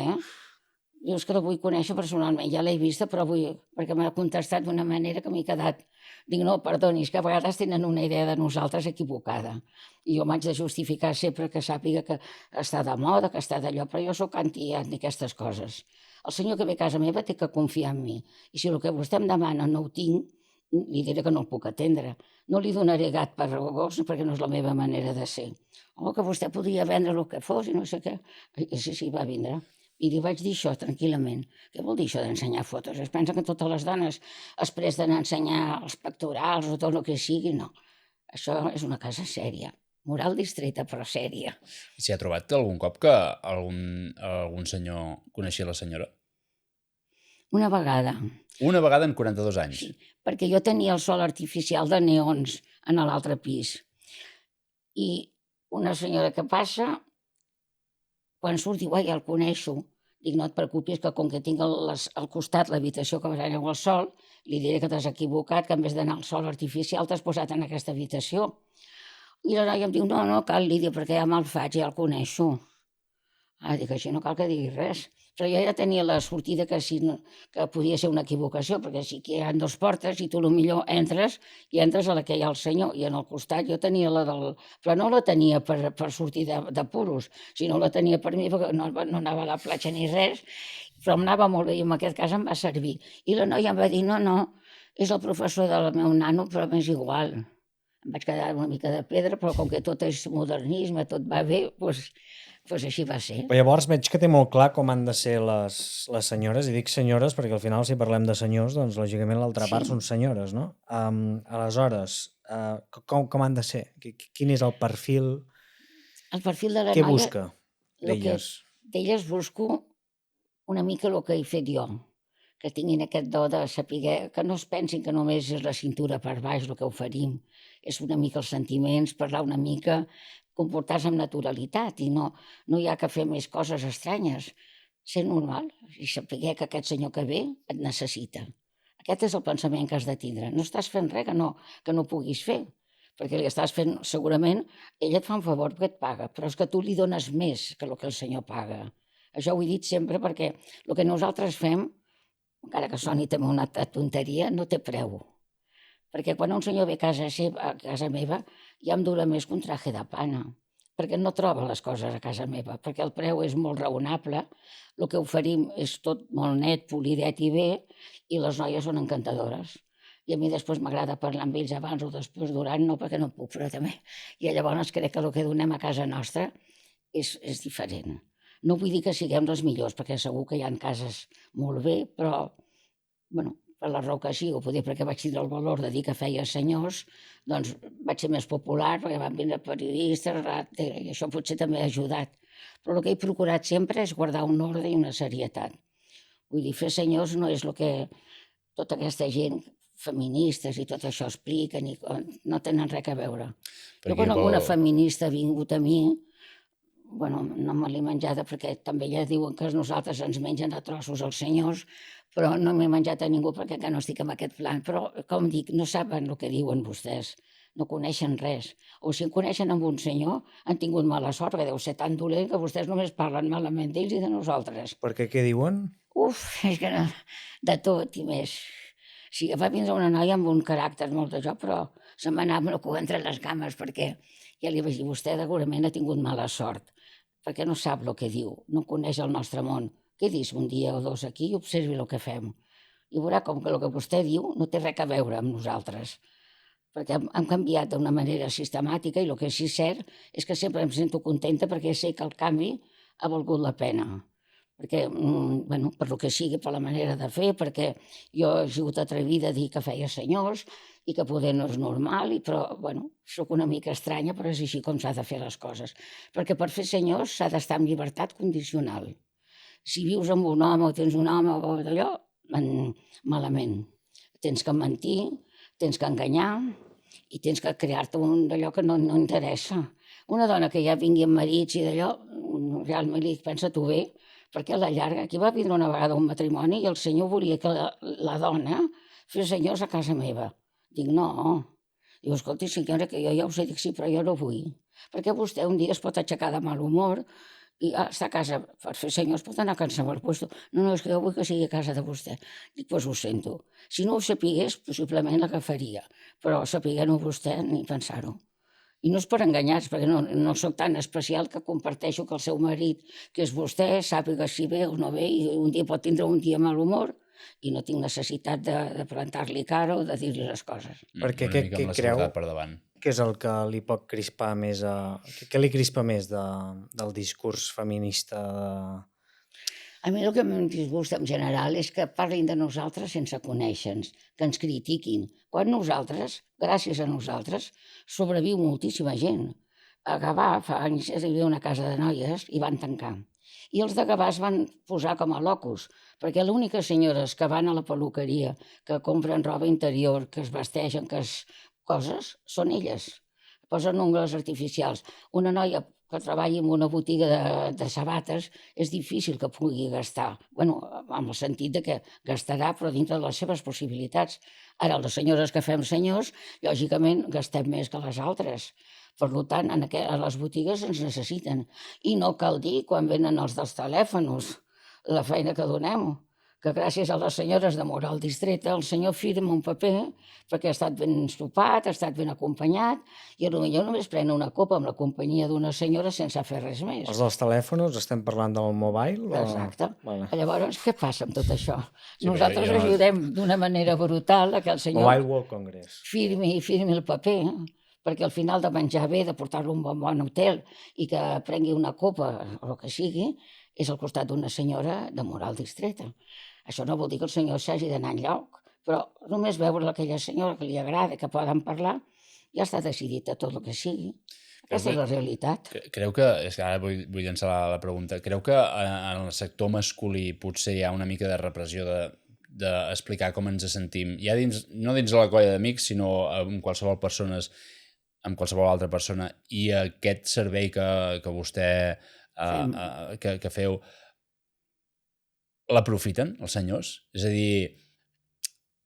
Dius que la vull conèixer personalment, ja l'he vista, però perquè m'ha contestat d'una manera que m'he quedat. Dic, no, perdoni, és que a vegades tenen una idea de nosaltres equivocada. I jo m'haig de justificar sempre que sàpiga que està de moda, que està d'allò, però jo sóc anti aquestes coses. El senyor que ve a casa meva té que confiar en mi. I si el que vostè em demana no ho tinc, li diré que no el puc atendre. No li donaré gat per gos perquè no és la meva manera de ser. O que vostè podria vendre el que fos i no sé què. I sí, va vindre. I li vaig dir això tranquil·lament. Què vol dir això d'ensenyar fotos? Es pensa que totes les dones es presten a ensenyar els pectorals o tot el que sigui? No. Això és una casa sèria. Moral distreta, però sèria. I s'hi ha trobat algun cop que algun senyor coneixia la senyora? Una vegada. Una vegada en 42 anys? Sí, perquè jo tenia el sol artificial de neons en l'altre pis. I una senyora que passa, quan surt diu, ja el coneixo. Dic, no et preocupis, que com que tinc al costat l'habitació que va al sol, li diré que t'has equivocat, que en vez d'anar al sol artificial t'has posat en aquesta habitació. I la noia em diu, no cal, Lídia, perquè ja me'l faig, ja el coneixo. Dic, així no cal que digui res. Però jo ja tenia la sortida que podia ser una equivocació, perquè sí que hi ha dues portes i tu millor entres a la que hi ha el senyor. I en el costat jo tenia la del... Però no la tenia per sortir de puros, sinó la tenia per mi, perquè no anava a la platja ni res, però em anava molt bé i en aquest cas em va servir. I la noia em va dir, no, és el professor del meu nano, però m'és igual. Em vaig quedar una mica de pedra, però com que tot és modernisme, tot va bé, doncs així va ser. Però llavors veig que té molt clar com han de ser les senyores, i dic senyores perquè al final si parlem de senyors, doncs lògicament l'altra part són senyores, no? Aleshores, com han de ser? Quin és el perfil? El perfil de la Què noia... busca d'elles? D'elles busco una mica el que he fet jo, que tinguin aquest do de saber, que no es pensin que només és la cintura per baix el que oferim, és una mica els sentiments, parlar una mica, comportar-se amb naturalitat i no hi ha que fer més coses estranyes. Ser normal i saber que aquest senyor que ve et necessita. Aquest és el pensament que has de tindre. No estàs fent res que no puguis fer, perquè li estàs fent, segurament, ell et fa un favor perquè et paga, però és que tu li dones més que el que el senyor paga. Això ho he dit sempre perquè el que nosaltres fem, encara que soni també una tonteria, no té preu. Perquè quan un senyor ve a casa meva ja em dura més que un traje de pana, perquè no troba les coses a casa meva, perquè el preu és molt raonable, el que oferim és tot molt net, polidet i bé, i les noies són encantadores. I a mi després m'agrada parlar amb ells abans o després durant, no perquè no puc, però també. I llavors crec que el que donem a casa nostra és diferent. No vull dir que siguem les millors, perquè segur que hi ha cases molt bé, però, per la raó que sigui, o potser perquè vaig tindre el valor de dir que feia senyors, doncs vaig ser més popular, perquè van vindre periodistes, i això potser també ha ajudat. Però el que he procurat sempre és guardar un ordre i una serietat. Vull dir, fer senyors no és el que tota aquesta gent feministes i tot això expliquen, i no tenen res a veure. Jo quan alguna feminista ha vingut a mi, no me l'he menjada perquè també ja diuen que nosaltres ens mengen a trossos els senyors, però no m'he menjat a ningú perquè encara no estic en aquest plan. Però, com dic, no saben el que diuen vostès, no coneixen res. O si en coneixen amb un senyor, han tingut mala sort, perquè deu ser tan dolent que vostès només parlen malament d'ells i de nosaltres. Per què diuen? És que no, de tot i més. Sí, va vindre una noia amb un caràcter molt de jo, però se m'anava amb el cul entre les cames, perquè ja li vaig dir, vostè segurament ha tingut mala sort, perquè no sap el que diu, no coneix el nostre món. Quedis un dia o dos aquí i observi el que fem. I veurà com que el que vostè diu no té res a veure amb nosaltres. perquè hem canviat d'una manera sistemàtica i el que sí és cert és que sempre em sento contenta perquè sé que el canvi ha valgut la pena. Perquè, bueno, per lo que sigui, per la manera de fer, perquè jo he sigut atrevida a dir que feia senyors i que poder no és normal, però, bueno, sóc una mica estranya, però és així com s'ha de fer les coses. Perquè per fer senyors s'ha d'estar en llibertat condicional. Si vius amb un home o tens un home o d'allò, malament. Tens que mentir, tens que enganyar i tens que crear-te un d'allò que no interessa. Una dona que ja vingui amb marits i d'allò, realment li pensa tu bé, perquè a la llarga, aquí va vindre una vegada un matrimoni i el senyor volia que la dona fes senyors a casa meva. Dic, no. Diu, escolti, senyora, que jo ja ho sé, dic, sí, però jo no vull. Perquè vostè un dia es pot aixecar de mal humor i està a casa per fer senyors, pot anar a qualsevol lloc. No, és que jo vull que sigui a casa de vostè. Dic, doncs ho sento. Si no ho sapigués, possiblement l'agafaria, però sapiguent-ho vostè, ni pensar-ho. I no és per enganyar, perquè no soc tan especial que comparteixo que el seu marit, que és vostè, sàpiga si ve o no ve, i un dia pot tindre un dia mal humor, i no tinc necessitat de plantar-li cara o de dir-li les coses. Perquè Una mica amb la seguretat per davant. Què és el que li pot crispar més? Què li crispa més del discurs feminista? A mi el que em disgusta en general és que parlin de nosaltres sense conèixer-nos, que ens critiquin, quan nosaltres, gràcies a nosaltres, sobreviu moltíssima gent. A Gavà fa anys hi havia una casa de noies i van tancar. I els de Gavà es van posar com a locos, perquè les úniques senyores que van a la peluqueria, que compren roba interior, que es vesteixen, coses, són elles. Posen ungles artificials. Una noia que treballi en una botiga de sabates és difícil que pugui gastar. Bueno, amb el sentit de que gastarà, però dintre de les seves possibilitats. Ara, les senyores que fem senyors, lògicament gastem més que les altres. Per tant, a les botigues ens necessiten. I no cal dir, quan venen els dels telèfons, la feina que donem, que gràcies a les senyores de Moral Distreta el senyor firma un paper perquè ha estat ben sopat, ha estat ben acompanyat i potser només pren una copa amb la companyia d'una senyora sense fer res més. Els dels telèfons, estem parlant del mobile? Exacte. Vale. Llavors, què passa amb tot això? Sí, Nosaltres ajudem d'una manera brutal a que el senyor Mobile World Congress. firmi el paper, perquè al final de menjar bé, de portar-lo a un bon hotel i que prengui una copa o el que sigui, és al costat d'una senyora de Moral Distreta. Això no vol dir que el senyor s'hagi d'anar enlloc, però només veure aquella senyora que li agrada, que poden parlar, ja està decidit a tot el que sigui. Aquesta és la realitat. Creu que, és que ara vull llançar la pregunta, creu que en el sector masculí potser hi ha una mica de repressió d'explicar com ens sentim, ja no dins de la colla d'amics, sinó amb qualsevol altra persona, i aquest servei que vostè que feu l'aprofiten els senyors? És a dir,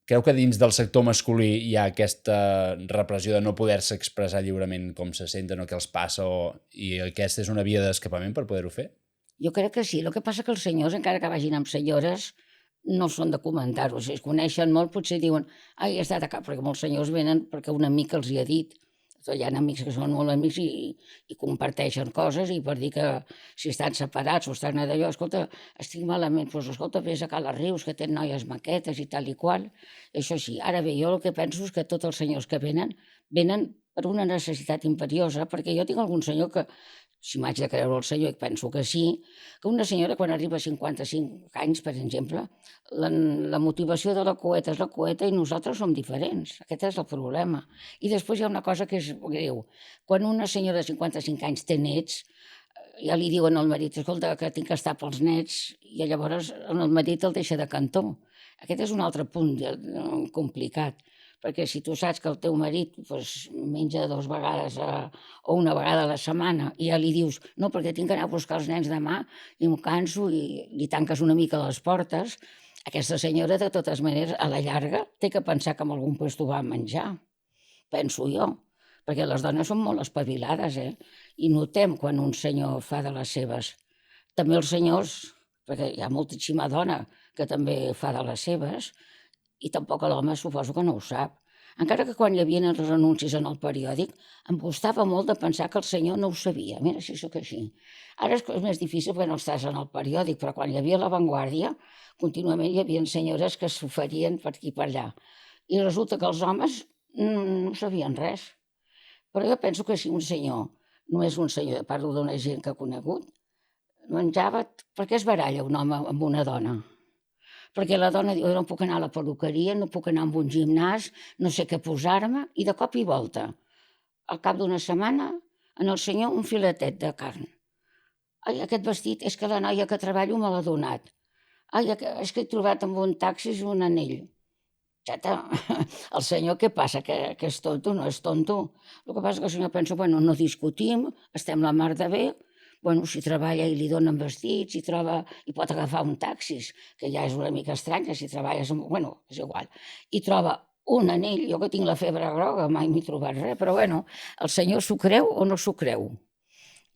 creu que dins del sector masculí hi ha aquesta repressió de no poder-se expressar lliurement com se senten o què els passa i aquesta és una via d'escapament per poder-ho fer? Jo crec que sí. El que passa que els senyors, encara que vagin amb senyores, no són de comentar-ho. Si es coneixen molt, potser diuen he estat a cap, perquè molts senyors venen perquè un amic els hi ha dit. Hi ha amics que són molt amics i comparteixen coses i per dir que si estan separats o estan d'allò, escolta, estic malament, doncs escolta, vés a Cala Rius, que tenen noies maquetes i tal i qual. Això sí, ara bé, jo el que penso és que tots els senyors que venen per una necessitat imperiosa, perquè jo tinc algun senyor que, si m'haig de creure el senyor, i penso que sí, que una senyora quan arriba a 55 anys, per exemple, la motivació de la coeta és la coeta i nosaltres som diferents. Aquest és el problema. I després hi ha una cosa que és greu. Quan una senyora de 55 anys té nets, ja li diuen al marit, escolta, que tinc que estar pels nets, i llavors el marit el deixa de cantó. Aquest és un altre punt complicat, perquè si tu saps que el teu marit menja 2 vegades o una vegada a la setmana i ja li dius, no, perquè tinc que anar a buscar els nens demà i m'ho canso i li tanques una mica les portes, aquesta senyora, de totes maneres, a la llarga, té que pensar que en algun lloc ho va menjar, penso jo, perquè les dones són molt espavilades, i notem quan un senyor fa de les seves. També els senyors, perquè hi ha moltíssima dona que també fa de les seves, i tampoc l'home suposo que no ho sap. Encara que quan hi havia els anuncis en el periòdic, em costava molt de pensar que el senyor no ho sabia. Mira si sóc així. Ara és més difícil perquè no estàs en el periòdic, però quan hi havia La Vanguardia, contínuament hi havia senyores que s'oferien per aquí i per allà. I resulta que els homes no sabien res. Però jo penso que si un senyor, no és un senyor, parlo d'una gent que ha conegut, menjava... Per què es baralla un home amb una dona? Perquè la dona diu, no puc anar a la perruqueria, no puc anar a un gimnàs, no sé què posar-me, i de cop i volta, al cap d'una setmana, en el senyor un filetet de carn. Ai, aquest vestit és que la noia que treballo me l'ha donat. Ai, és que he trobat amb un taxi un anell. Xata, el senyor què passa? Que és tonto? No és tonto. El que passa és que el senyor pensa, bueno, no discutim, estem la mar de bé, bueno, si treballa i li donen vestits, i pot agafar un taxi, que ja és una mica estrany, si treballes, bueno, és igual, i troba un anell, jo que tinc la febre groga, mai m'he trobat res, però bueno, el senyor s'ho creu o no s'ho creu?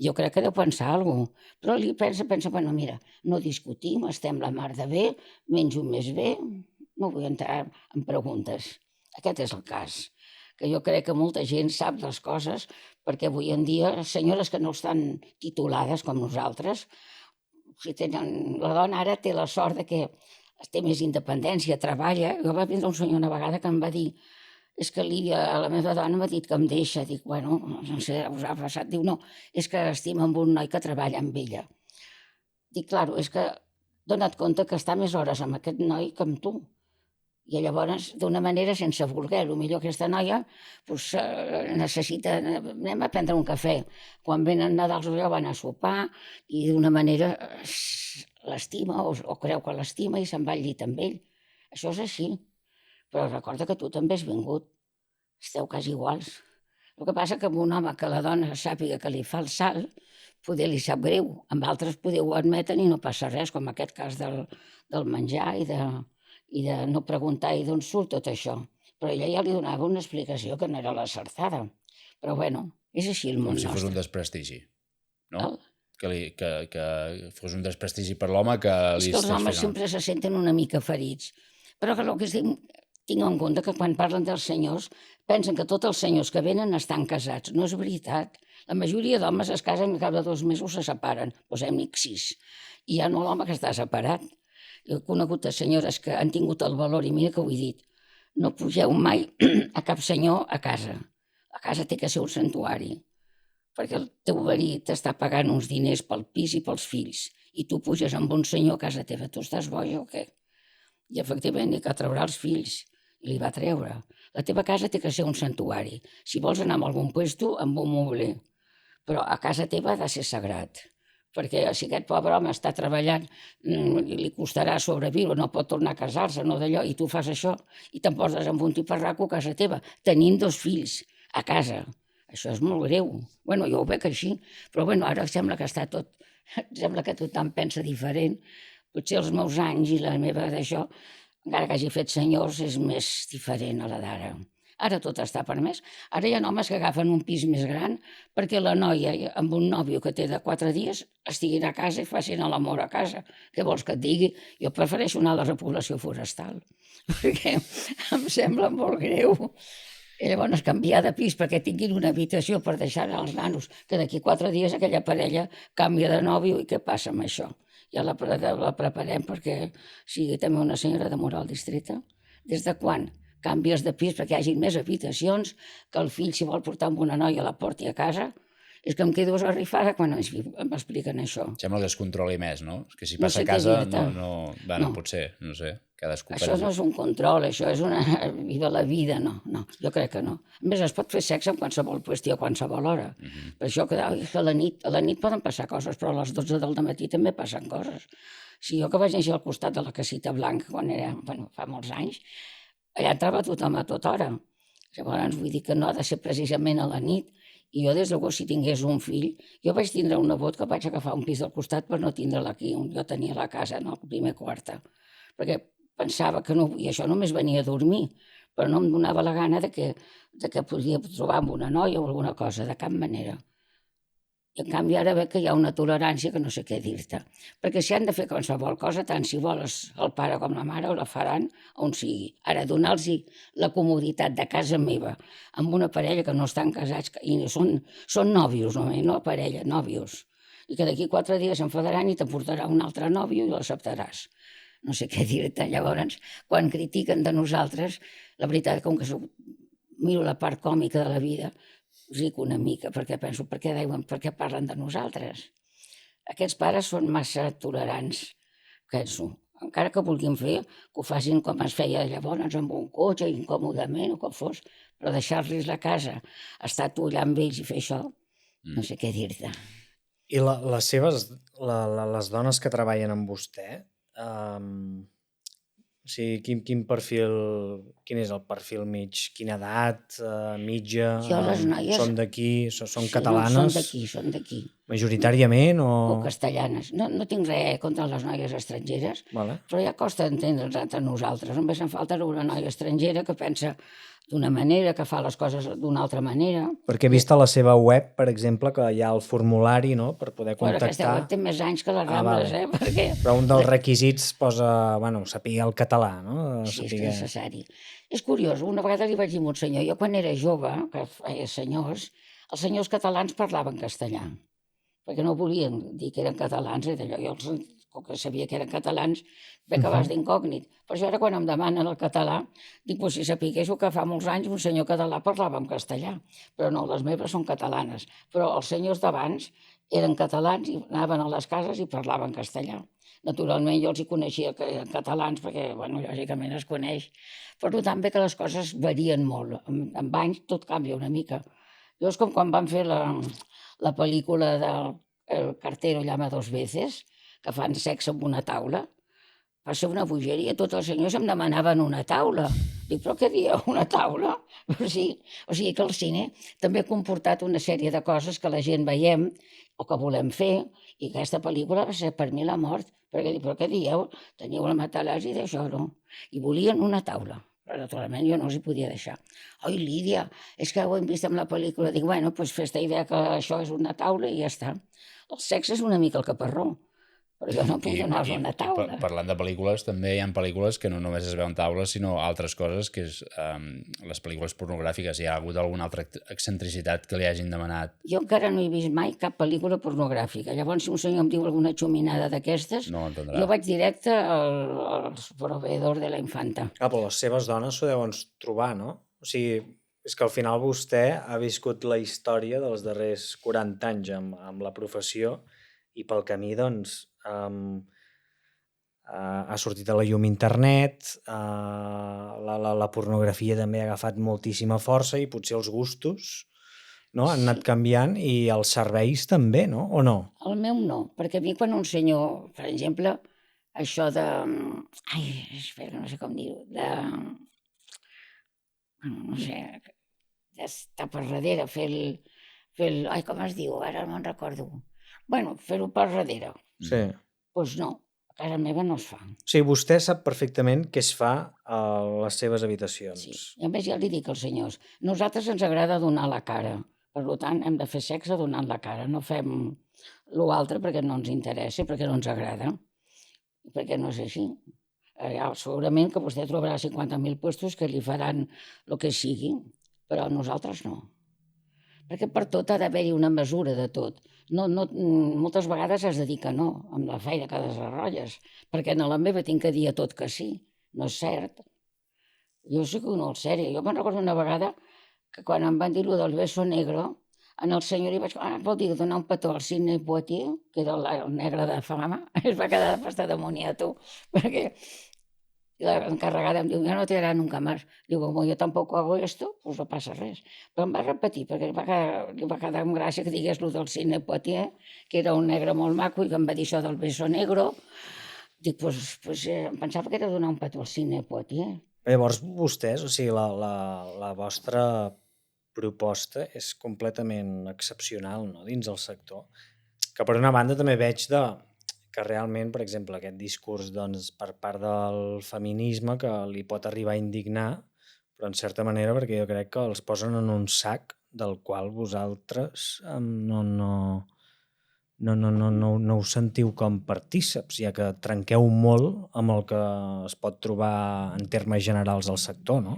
Jo crec que deu pensar alguna cosa, però li pensa, bueno, mira, no discutim, estem la mar de bé, menjo més bé, no vull entrar en preguntes. Aquest és el cas, que jo crec que molta gent sap les coses, perquè avui en dia, senyores que no estan titulades com nosaltres, si tenen, la dona ara té la sort de que té més independència, treballa. Jo va vindre un senyor una vegada que em va dir, és que Lídia, la meva dona m'ha dit que em deixa. Dic, bueno, no sé, us ha passat. Diu, no, és que estima amb un noi que treballa amb ella. Dic, claro, és que dona't compte que està més hores amb aquest noi que amb tu. I llavors, d'una manera sense voler, potser aquesta noia pues, necessita, anem a prendre un cafè. Quan venen Nadals allò van a sopar i d'una manera l'estima o creu que l'estima i se'n va al llit amb ell. Això és així. Però recorda que tu també has vingut. Esteu quasi iguals. El que passa que amb un home que la dona sàpiga que li fa el salt, poder li sap greu. Amb altres poder ho admeten i no passa res, com aquest cas del menjar i de no preguntar i d'on surt tot això. Però ella ja li donava una explicació que no era l'acertada. Però bueno, és així el món nostre. Com si fos un desprestigi, no? Que fos un desprestigi per l'home que li... És que els homes sempre se senten una mica ferits. Però que el que tinc en compte que quan parlen dels senyors pensen que tots els senyors que venen estan casats. No és veritat. La majoria d'homes es casen i al cap de 2 mesos se separen. Posem-hi 6. I ja no l'home que està separat. Jo he conegut senyores que han tingut el valor, i mira que ho he dit, no pugeu mai a cap senyor a casa. La casa té que ser un santuari, perquè el teu marit t'està pagant uns diners pel pis i pels fills, i tu puges amb un senyor a casa teva. Tu estàs boja o què? I efectivament ni que traurà els fills, i li va treure. La teva casa té que ser un santuari. Si vols anar a algun puesto, amb un mobler. Però a casa teva ha de ser sagrat. Perquè si aquest pobre home està treballant, li costarà sobreviure, no pot tornar a casar-se, no d'allò, i tu fas això, i te'n poses amb un tiparraco a casa teva, tenint 2 fills a casa. Això és molt greu. Bueno, jo ho veig així, però bueno, ara sembla que sembla que tothom pensa diferent. Potser els meus anys i la meva d'això, encara que hagi fet senyors, és més diferent a la d'ara. Ara tot està permès. Ara hi ha homes que agafen un pis més gran perquè la noia amb un nòvio que té de 4 dies estiguin a casa i facin l'amor a casa. Què vols que et digui? Jo prefereixo anar a la repoblació forestal perquè em sembla molt greu. I llavors canviar de pis perquè tinguin una habitació per deixar als nanos, que d'aquí 4 dies aquella parella canvia de nòvio i què passa amb això? Ja la preparem perquè sigui també una senyora de moral distreta. Des de quan canvies de pis perquè hi hagi més habitacions, que el fill, si vol portar amb una noia, la porti a casa? És que em quedo esgarrifada quan m'expliquen això. Sembla que es controli més, no? És que si passa a casa no pot ser, no sé. Això no és un control, això és una... Viva la vida, no, jo crec que no. A més, es pot fer sexe en qualsevol qüestió, a qualsevol hora. Per això que a la nit poden passar coses, però a les 12 del matí també passen coses. Si jo que vaig néixer al costat de la Casita Blanca, quan era, fa molts anys, allà entrava tothom a tota hora. Llavors vull dir que no ha de ser precisament a la nit. I jo des de si tingués un fill, jo vaig tindre un nebot que vaig agafar un pis del costat per no tindre'l aquí, on jo tenia la casa, en el primer quart. Perquè pensava que no, i això només venia a dormir, però no em donava la gana de que podia trobar amb una noia o alguna cosa, de cap manera. I en canvi ara veig que hi ha una tolerància que no sé què dir-te. Perquè si han de fer qualsevol cosa, tant si vols el pare com la mare, la faran on sigui. Ara, donar-los la comoditat de casa meva amb una parella que no estan casats, i són nòvios, no parella, nòvios, i que d'aquí 4 dies s'enfadaran i t'aportarà un altre nòvio i l'acceptaràs. No sé què dir-te. Llavors, quan critiquen de nosaltres, la veritat, com que miro la part còmica de la vida, ric una mica, perquè penso, per què parlen de nosaltres? Aquests pares són massa tolerants, penso. Encara que vulguin fer, que ho facin com es feia llavors, amb un cotxe, incòmodament, o com fos, però deixar-los la casa, estar tu allà amb ells i fer això, no sé què dir-te. I les dones que treballen amb vostè, o sigui, quin és el perfil mig? Quina edat, mitja? Jo, les noies... Són d'aquí? Són Sí, catalanes? No, són d'aquí. Majoritàriament o castellanes. No tinc res contra les noies estrangeres, Vale. però ja costa entendre'ns entre nosaltres. Només em falta una noia estrangera que pensa d'una manera, que fa les coses d'una altra manera. Perquè he vist a la seva web, per exemple, que hi ha el formulari, no?, per poder Però aquesta contactar. web té més anys que les Rambles, vale. Perquè... Però un dels requisits posa, saber el català, no? Sí, és necessari. És curiós, una vegada li vaig dir a un senyor, jo quan era jove, que feia senyors, els senyors catalans parlaven castellà, perquè no volien dir que eren catalans, i d'allò jo com que sabia que eren catalans, ve que vas d'incògnit. Per això ara quan em demanen el català, dic, si sapigués que fa molts anys un senyor català parlava en castellà, però no, les meves són catalanes. Però els senyors d'abans eren catalans i anaven a les cases i parlaven castellà. Naturalment jo els hi coneixia que eren catalans perquè, lògicament es coneix. Per tant, bé que les coses varien molt. Amb anys tot canvia una mica. Jo és com quan van fer la pel·lícula del El cartero llama dos veces, que fan sexe amb una taula. Va ser una bogeria, tots els senyors em demanaven una taula. Dic, però què dieu, una taula? O sigui que el cine també ha comportat una sèrie de coses que la gent veiem o que volem fer, i aquesta pel·lícula va ser per mi la mort, perquè dic, però què dieu? Teniu la matalàs i d'això, no? I volien una taula, però naturalment jo no els hi podia deixar. Oi, Lídia, és que ho hem vist en la pel·lícula. Dic, doncs fes-te idea que això és una taula i ja està. El sexe és una mica el caparró, però jo no puc donar-los una taula. Parlant de pel·lícules, també hi ha pel·lícules que no només es veuen taules, sinó altres coses, que és les pel·lícules pornogràfiques. Hi ha hagut alguna altra excentricitat que li hagin demanat? Jo encara no he vist mai cap pel·lícula pornogràfica. Llavors, si un senyor em diu alguna xuminada d'aquestes, no l'entendrà. Jo vaig directe al proveedor de la infanta. Però les seves dones s'ho deuen trobar, no? O sigui, és que al final vostè ha viscut la història dels darrers 40 anys amb la professió i pel camí, doncs, ha sortit a la llum internet, la pornografia també ha agafat moltíssima força i potser els gustos, no?, han anat canviant i els serveis també, no? O no? El meu no, perquè a mi quan un senyor, per exemple, això de... espera, no sé com dir-ho, no sé, d'estar per darrere, fer el... com es diu? Ara no me'n recordo. Fer-ho per darrere. Sí. Doncs no, a casa meva no es fa. O sigui, vostè sap perfectament què es fa a les seves habitacions. Sí, i a més ja li dic als senyors, nosaltres ens agrada donar la cara, per tant hem de fer sexe donant la cara, no fem l'altre perquè no ens interessa, perquè no ens agrada, perquè no és així. Segurament que vostè trobarà 50.000 puestos que li faran el que sigui, però nosaltres no. Perquè per tot ha d'haver-hi una mesura de tot. Moltes vegades has de dir que no, amb la feina que desenrotlles, perquè en la meva tinc que dir a tot que sí. No és cert. Jo soc una sèrie. Jo me'n recordo una vegada que quan em van dir allò del beso negro, en el senyor li vaig dir, vol dir donar un petó al Sidney Poitier, que era el negre de fama, es va quedar de pasta d'amoniato, perquè l'encarregada em diu, ja no te hará nunca más. Diu, como yo tampoco hago esto, pues no passa res. Però em va repetir, perquè li va quedar amb gràcia que digués el del Sidney Poitier, que era un negre molt maco i que em va dir això del beso negro. Dic, em pensava que era donar un petó al Sidney Poitier. Llavors vostès, o sigui, la vostra proposta és completament excepcional, no?, dins el sector. Que per una banda també veig que realment, per exemple, aquest discurs per part del feminisme que li pot arribar a indignar, però en certa manera perquè jo crec que els posen en un sac del qual vosaltres no us sentiu com partíceps, ja que trenqueu molt amb el que es pot trobar en termes generals al sector, no?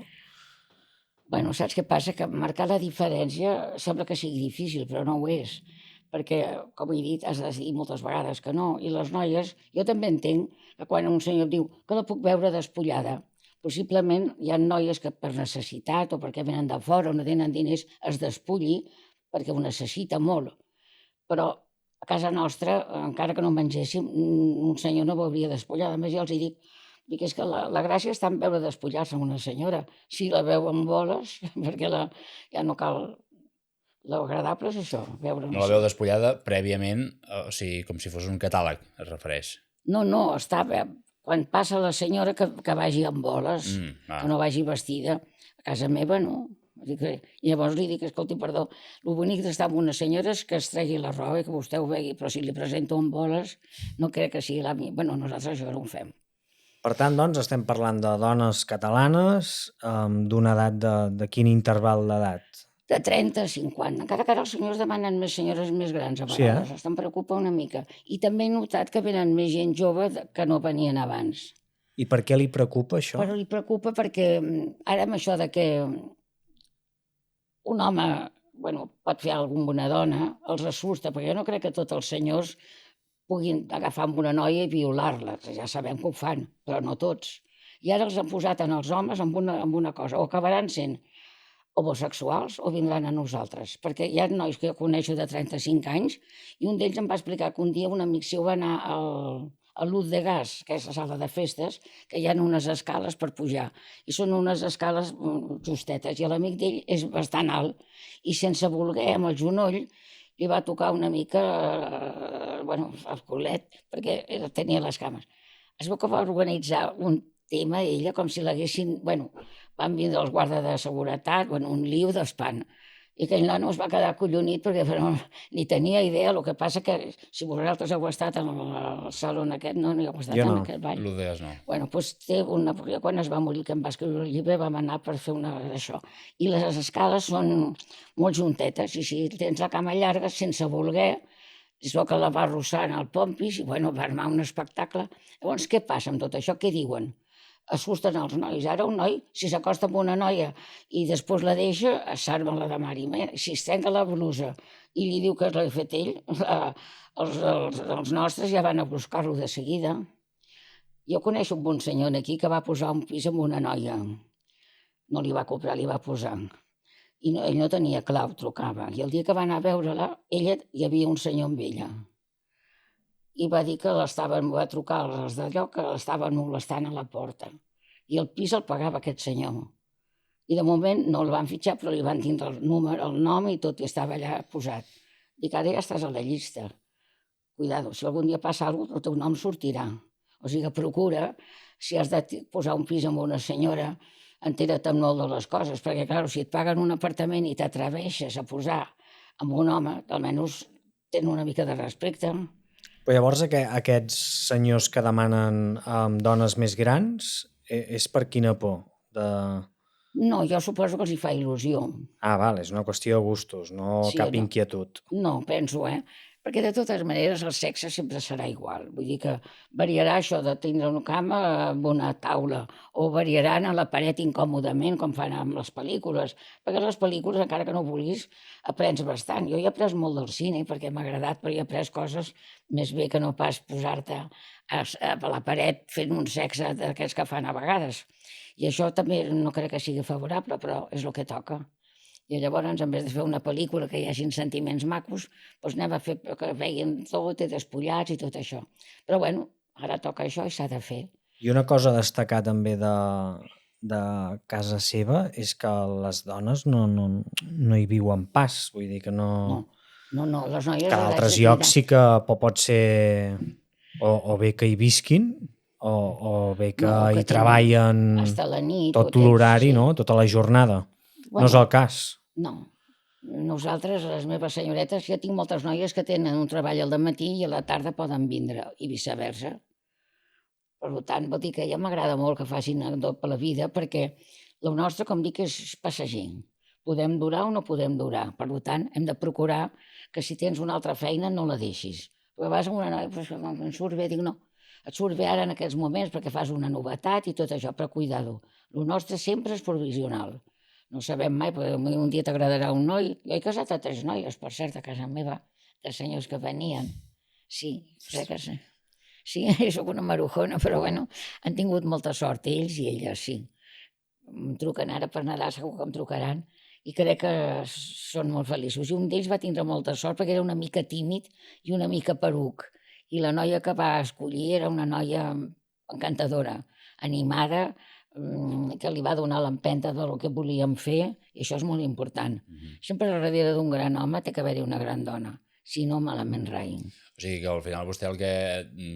Saps què passa? Que marcar la diferència sembla que sigui difícil, però no ho és. Perquè, com he dit, has de dir moltes vegades que no. I les noies, jo també entenc que quan un senyor diu que la puc veure despullada, Possiblement hi ha noies que per necessitat o perquè venen de fora o no tenen diners es despulli perquè ho necessita molt. Però a casa nostra, encara que no mengéssim, un senyor no veuria despullar. A més, jo els dic és que la gràcia està en veure despullar-se una senyora. Si la veu en boles, perquè ja no cal... L'agradable és això, veure... No la veu despullada prèviament, o sigui, com si fos un catàleg, es refereix. No, està bé. Quan passa la senyora que vagi amb boles, que no vagi vestida. A casa meva no. Llavors li dic, escolti, perdó, el bonic d'estar amb una senyora és que es tregui la roba i que vostè ho vegi, però si li presento amb boles no crec que sigui la mi. Bueno, nosaltres això no ho fem. Per tant, doncs, estem parlant de dones catalanes d'una edat de quin interval d'edat? De 30 a 50. Encara que ara els senyors demanen més senyores més grans a vegades. Em preocupa una mica. I també he notat que venen més gent jove que no venien abans. I per què li preocupa això? Però li preocupa perquè ara amb això de que un home pot fer alguna cosa amb una dona, els assusta, perquè jo no crec que tots els senyors puguin agafar amb una noia i violar-la. Ja sabem que ho fan, però no tots. I ara els han posat en els homes amb una cosa. O acabaran sent homosexuals o vindran a nosaltres. Perquè hi ha nois que jo coneixo de 35 anys i un d'ells em va explicar que un dia un amic seu va anar a Luz de Gas, que és la sala de festes, que hi ha unes escales per pujar. I són unes escales justetes. I l'amic d'ell és bastant alt i sense voler, amb el genoll, li va tocar una mica el culet, perquè tenia les cames. Es veu que va organitzar un tema ella com si l'haguessin... van vindre els guardes de seguretat, un lío d'espant. I aquell nano es va quedar acollonit perquè ni tenia idea. El que passa que si vosaltres heu estat en el saló aquest, no hi heu estat en aquest ball. L'Udeas no. Doncs té una... Quan es va morir, que em va escriure el llibre, vam anar per fer una d'això. I les escales són molt juntetes, i si tens la cama llarga, sense voler, és el que la va arrossar en el pompis, i va armar un espectacle. Llavors, què passa amb tot això? Què diuen? Assusten els nois. Ara un noi, si s'acosta amb una noia i després la deixa, s'arma la de mari. Si es trenca la blusa i li diu que l'ha fet ell, els nostres ja van a buscar-lo de seguida. Jo coneixo un bon senyor aquí que va posar un pis amb una noia. No li va comprar, li va posar. I ell no tenia clau, trucava. I el dia que va anar a veure-la, hi havia un senyor amb ella. I va dir que va trucar als d'allò, que l'estaven molestant a la porta. I el pis el pagava aquest senyor. I de moment no el van fitxar, però li van tindre el nom i tot, i estava allà posat. Dic, ara ja estàs a la llista. Cuidado, si algun dia passa alguna cosa, el teu nom sortirà. O sigui, procura, si has de posar un pis amb una senyora, entera't molt de les coses, perquè, clar, si et paguen un apartament i t'atreveixes a posar amb un home, almenys tenen una mica de respecte. Però llavors aquests senyors que demanen dones més grans és per quina por? No, jo suposo que els hi fa il·lusió. Val, és una qüestió de gustos, no cap inquietud. No, penso, perquè de totes maneres el sexe sempre serà igual. Vull dir que variarà això de tindre una cama amb una taula, o variaran a la paret incòmodament, com fan amb les pel·lícules, perquè les pel·lícules, encara que no vulguis, aprens bastant. Jo he après molt del cine perquè m'ha agradat, però he après coses més bé que no pas posar-te a la paret fent un sexe d'aquests que fan a vegades. I això també no crec que sigui favorable, però és el que toca. I llavors, en vez de fer una pel·lícula que hi hagin sentiments macos, doncs anem a fer que veguin tot i despullats i tot això. Però bueno, ara toca això i s'ha de fer. I una cosa a destacar també de casa seva és que les dones no hi viuen pas, vull dir que no... No, les noies... Que a altres llocs sí que pot ser o bé que hi visquin o bé que hi treballen tot l'horari, tota la jornada. No és el cas. No. Nosaltres, les meves senyoretes, ja tinc moltes noies que tenen un treball al matí i a la tarda poden vindre, i viceversa. Per tant, vol dir que ja m'agrada molt que facin doble vida, perquè el nostre, com dic, és passager. Podem durar o no podem durar. Per tant, hem de procurar que si tens una altra feina no la deixis. Perquè vas amb una noia, em surt bé, dic no, et surt bé ara en aquests moments perquè fas una novetat i tot això, però cuidado. El nostre sempre és provisional. No sabem mai, perquè un dia t'agradarà un noi. Jo he casat a 3 noies, per cert, a casa meva, de senyors que venien. Sí, crec que sí. Sí, sóc una marujona, però bueno, han tingut molta sort ells i elles, sí. Em truquen ara per Nadal, segur que em trucaran, i crec que són molt feliços. I un d'ells va tindre molta sort perquè era una mica tímid i una mica poruc. I la noia que va escollir era una noia encantadora, animada, que li va donar l'empenta del que volíem fer, i això és molt important. Sempre darrere d'un gran home té que haver-hi una gran dona, si no, malament rai. O sigui que al final vostè el que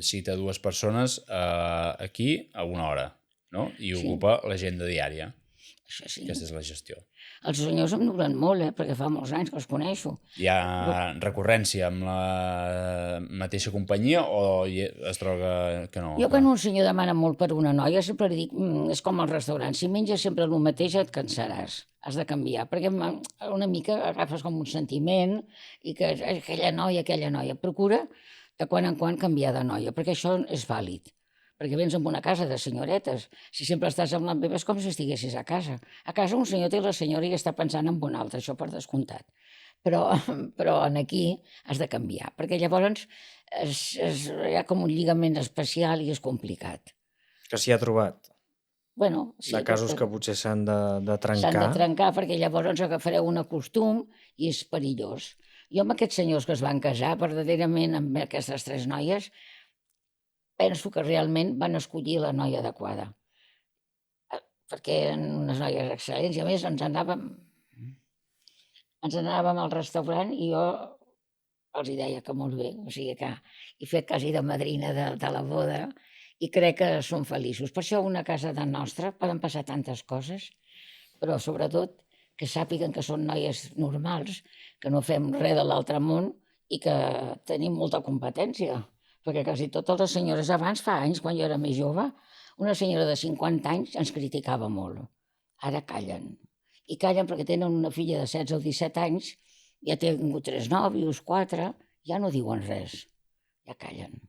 cita dues persones aquí a una hora, no? I Sí. ocupa l'agenda diària. Això sí. Aquesta és la gestió. Els senyors em duren molt, perquè fa molts anys que els coneixo. Hi ha recurrència amb la mateixa companyia o es troba que no? Jo quan un senyor demana molt per una noia sempre li dic, és com al restaurant, si menges sempre el mateix et cansaràs, has de canviar, perquè una mica agafes com un sentiment i que aquella noia, procura de quan en quan canviar de noia, perquè això és vàlid. Perquè vens en una casa de senyoretes. Si sempre estàs amb la meva és com si estiguessis a casa. A casa un senyor té la senyora i està pensant en un altre, això per descomptat. Però en aquí has de canviar, perquè llavors hi ha com un lligament especial i és complicat. Que s'hi ha trobat. Bueno, sí, De casos que potser s'han de trencar. s'han de trencar perquè llavors agafareu un costum i és perillós. Jo amb aquests senyors que es van casar, verdaderament amb aquestes tres noies, penso que realment van escollir la noia adequada. Perquè eren unes noies excel·lents i a més ens anàvem al restaurant i jo els hi deia que molt bé, o sigui que he fet quasi de madrina de la boda i crec que són feliços. Per això a una casa de nostra poden passar tantes coses, però sobretot que sàpiguen que són noies normals, que no fem res de l'altre món i que tenim molta competència. Perquè quasi totes les senyores abans, fa anys, quan jo era més jove, una senyora de 50 anys ens criticava molt. Ara callen. I callen perquè tenen una filla de 16 o 17 anys, ja té tingut 3 nòvios, 4, ja no diuen res. Ja callen.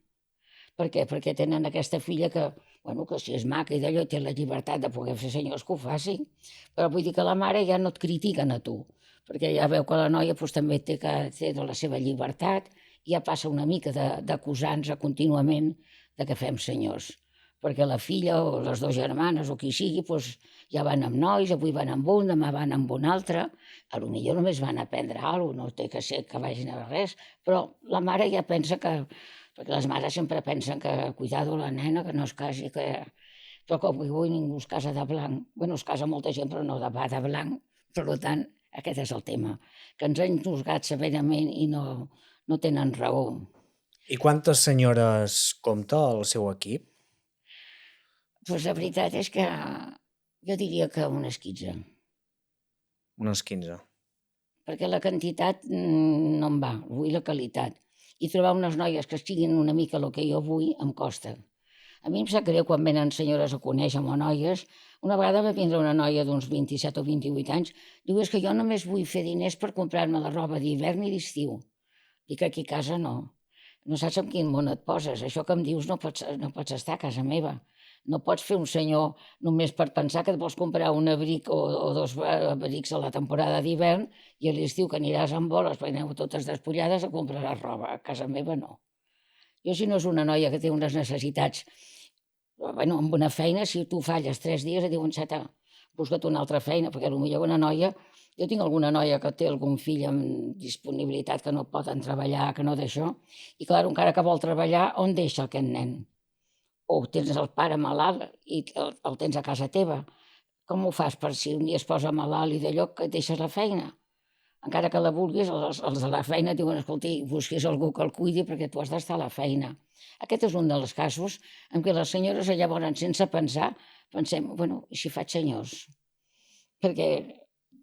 Per què? Perquè tenen aquesta filla que, bueno, que si és maca i d'allò té la llibertat de poder fer senyors que ho facin, però vull dir que la mare ja no et critiquen a tu, perquè ja veu que la noia doncs, també té la seva llibertat, i ja passa una mica d'acusar-nos contínuament de que fem senyors. Perquè la filla o les dues germanes o qui sigui doncs, ja van amb nois, avui van amb un, demà van amb un altre, potser només van a aprendre alguna cosa, no té que ser que vagin a res, però la mare ja pensa que, perquè les mares sempre pensen que cuidado la nena, que no es casi, però com avui ningú es casa de blanc, bueno, es casa molta gent però no va de blanc, per tant, aquest és el tema, que ens han juzgat severament i no tenen raó. I quantes senyores compta el seu equip? Doncs la veritat és que jo diria que unes 15. Unes 15. Perquè la quantitat no em va, vull la qualitat. I trobar unes noies que siguin una mica el que jo vull em costa. A mi em sap greu quan venen senyores a conèixer-me o noies. Una vegada va vindre una noia d'uns 27 o 28 anys, diu, és que jo només vull fer diners per comprar-me la roba d'hivern i d'estiu. Dic que aquí a casa no. No saps en quin món et poses. Això que em dius no pots estar a casa meva. No pots fer un senyor només per pensar que et vols comprar un abric o 2 abrics a la temporada d'hivern i a l'estiu que aniràs amb boles perquè aneu totes despullades a comprar roba. A casa meva no. Jo si no és una noia que té unes necessitats, bueno, amb una feina, si tu falles 3 dies et diuen xata, busca't una altra feina, perquè potser una noia, jo tinc alguna noia que té algun fill amb disponibilitat que no poden treballar, que no d'això, i clar, encara que vol treballar, on deixa aquest nen? O tens el pare malalt i el tens a casa teva. Com ho fas per si un dia es posa malalt i d'allò que deixes la feina? Encara que la vulguis, els de la feina diuen, escolti, busquis algú que el cuidi perquè tu has d'estar a la feina. Aquest és un dels casos en què les senyores llavors, sense pensar, pensem, bueno, i si faig senyors? Perquè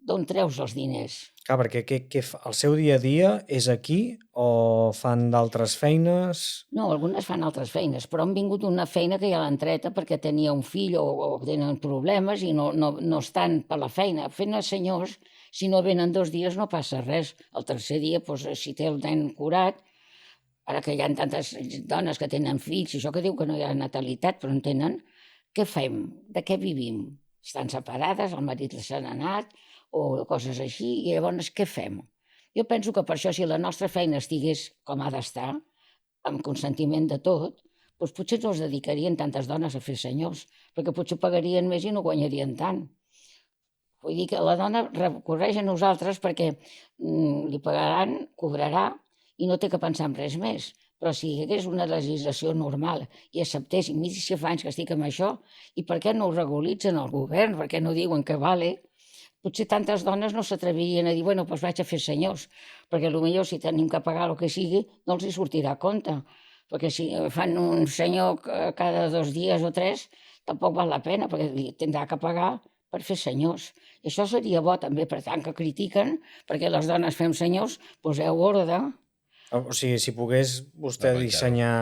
d'on treus els diners? Clar, perquè el seu dia a dia és aquí o fan d'altres feines? No, algunes fan altres feines, però han vingut una feina que ja l'han treta perquè tenia un fill o tenen problemes i no estan per la feina. Fent els senyors, si no venen 2 dies no passa res. El tercer dia, doncs, si té el nen curat, ara que hi ha tantes dones que tenen fills, això que diu que no hi ha natalitat, però en tenen, què fem? De què vivim? Estan separades, el marit se n'ha anat, o coses així, i llavors què fem? Jo penso que per això, si la nostra feina estigués com ha d'estar, amb consentiment de tot, doncs potser no es dedicarien tantes dones a fer senyors, perquè potser pagarien més i no guanyarien tant. Vull dir que la dona recorreix a nosaltres perquè li pagaran, cobrarà i no té que pensar en res més. Però si hi hagués una legislació normal i acceptéssim, mira si fa anys que estic amb això, i per què no ho regulitzen el govern, per què no diuen que vale, potser tantes dones no s'atrevirien a dir bueno, doncs vaig a fer senyors, perquè potser si tenim que pagar el que sigui no els hi sortirà a compte, perquè si fan un senyor cada 2 dies o 3 tampoc val la pena, perquè tindrà que pagar per fer senyors. I això seria bo també, per tant que critiquen perquè les dones fem senyors, poseu ordre. O sigui, si pogués vostè dissenyar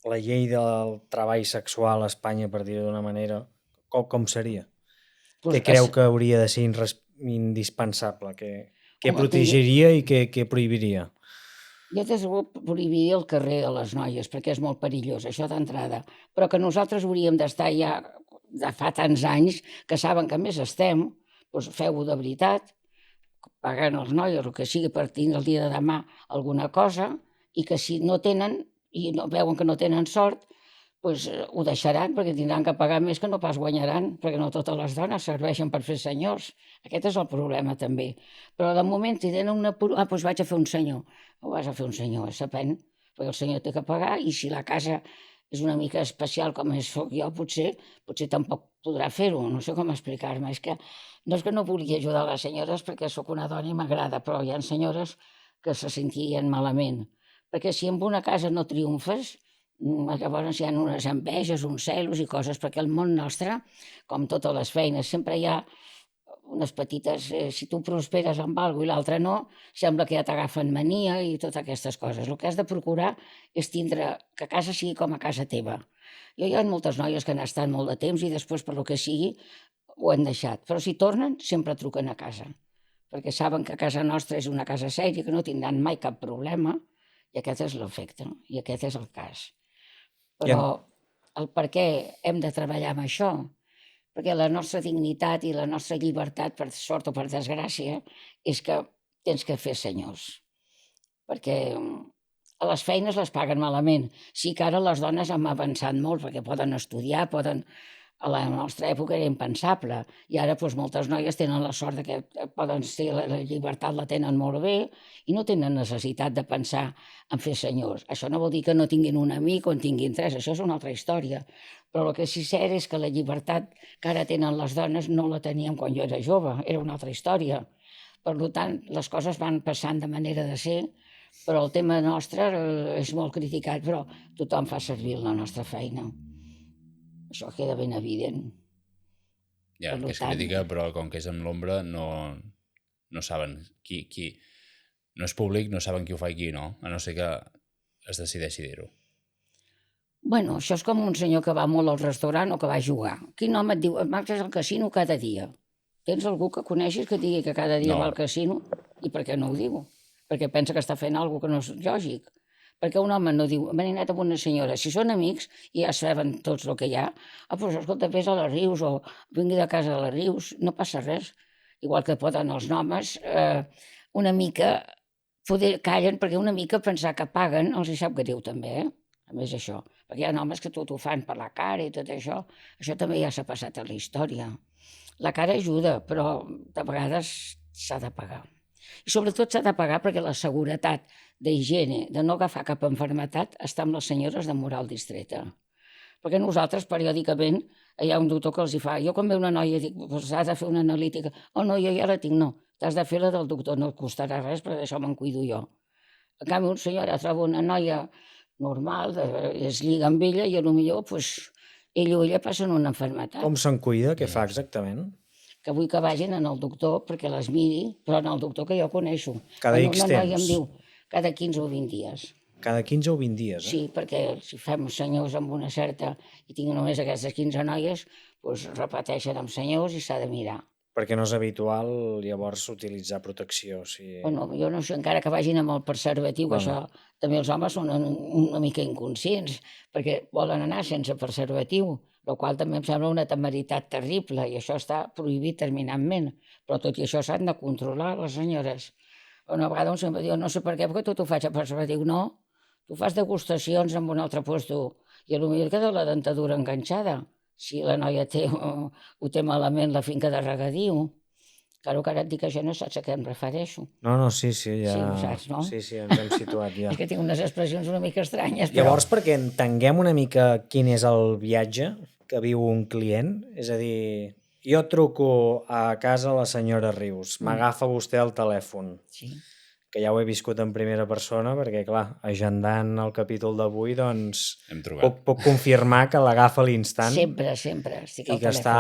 la llei del treball sexual a Espanya, per dir-ho d'una manera, com seria? Què creu que hauria de ser indispensable? Què protegiria i què prohibiria? Jo des de prohibiria el carrer a les noies, perquè és molt perillós, això d'entrada. Però que nosaltres hauríem d'estar ja de fa tants anys que saben que més estem, doncs feu-ho de veritat, pagant els noies el que sigui per tenir el dia de demà alguna cosa, i que si no tenen i no veuen que no tenen sort, doncs ho deixaran perquè tindran que pagar més que no pas guanyaran, perquè no totes les dones serveixen per fer senyors. Aquest és el problema també. Però de moment si tenen una... doncs vaig a fer un senyor. No vas a fer un senyor, s'aprèn, perquè el senyor té que pagar i si la casa és una mica especial com soc jo, potser tampoc podrà fer-ho, no sé com explicar-me. És que no volia ajudar les senyores perquè sóc una dona i m'agrada, però hi ha senyores que se sentirien malament. Perquè si en una casa no triomfes, llavors hi ha unes enveges, uns celos i coses, perquè el món nostre, com totes les feines, sempre hi ha unes petites... si tu prosperes amb alguna cosa i l'altre no, sembla que ja t'agafen mania i totes aquestes coses. El que has de procurar és tindre que casa sigui com a casa teva. Hi ha moltes noies que han estat molt de temps i després, per lo que sigui, ho han deixat. Però si tornen, sempre truquen a casa, perquè saben que casa nostra és una casa sèria, que no tindran mai cap problema, i aquest és l'efecte, i aquest és el cas. Però el per què hem de treballar amb això? Perquè la nostra dignitat i la nostra llibertat, per sort o per desgràcia, és que tens que fer senyors. Perquè a les feines les paguen malament. Sí que ara les dones han avançat molt, perquè poden estudiar, a la nostra època era impensable, i ara moltes noies tenen la sort que poden ser, la llibertat la tenen molt bé i no tenen necessitat de pensar en fer senyors. Això no vol dir que no tinguin un amic o en tinguin 3, això és una altra història. Però el que sí cert és que la llibertat que ara tenen les dones no la teníem quan jo era jove, era una altra història. Per tant, les coses van passant de manera de ser, però el tema nostre és molt criticat, però tothom fa servir la nostra feina. Això queda ben evident. Ja, que és crítica, però com que és en l'ombra no saben qui... No és públic, no saben qui ho fa i qui no, a no ser que es decideixi dir-ho. Bueno, això és com un senyor que va molt al restaurant o que va a jugar. Quin home et diu, marxes al casino cada dia? Tens algú que coneixis que digui que cada dia va al casino? I per què no ho diu? Perquè pensa que està fent alguna cosa que no és lògic. Perquè un home no diu, m'he anat amb una senyora, si són amics i ja saben tots el que hi ha, doncs escolta, vés a les Rius o vingui de casa a les Rius, no passa res. Igual que poden els homes, una mica, poder callen, perquè una mica pensar que paguen els hi sap greu també, a més això. Perquè hi ha homes que tot ho fan per la cara i tot això també ja s'ha passat a la història. La cara ajuda, però de vegades s'ha de pagar. I sobretot s'ha de pagar perquè la seguretat d'higiene, de no agafar cap malaltia, està amb les senyores de moral distreta. Perquè nosaltres, periòdicament, hi ha un doctor que els hi fa. Jo quan veu una noia dic, doncs has de fer una analítica. Oh, no, jo ja la tinc, no. T'has de fer la del doctor, no et costarà res, perquè d'això me'n cuido jo. En canvi, un senyor ara troba una noia normal, es lliga amb ella i potser ell o ella passen una malaltia. Com se'n cuida? Què fa exactament? Que vull que vagin al doctor perquè les miri, però en el doctor que jo coneixo. Cada X temps? Una noia em diu cada 15 o 20 dies. Cada 15 o 20 dies, Sí, perquè si fem senyors amb una certa i tinc només aquestes 15 noies, doncs repeteixen amb senyors i s'ha de mirar. Perquè no és habitual llavors utilitzar protecció. Bueno, jo no sé, encara que vagin amb el preservatiu, que això també els homes són una mica inconscients, perquè volen anar sense preservatiu, el qual també em sembla una temeritat terrible, i això està prohibit terminantment. Però tot i això s'han de controlar les senyores. Una vegada un senyor diu, no sé per què, perquè tot ho faig a preservatiu. No, Tu fas degustacions en un altre lloc i potser queda la dentadura enganxada. Si la noia ho té malament la finca de regadiu. Claro que ara et dic això, no saps a què em refereixo. No, sí, ja... Sí, ho saps, no? Sí, ens hem situat ja. És que tinc unes expressions una mica estranyes, però... Llavors, perquè entenguem una mica quin és el viatge que viu un client, és a dir, jo truco a casa la senyora Rius, m'agafa vostè el telèfon, Sí. que ja ho he viscut en primera persona, perquè, clar, agendant el capítol d'avui, doncs, puc confirmar que l'agafa a l'instant. Sempre, estic al telèfon. I que està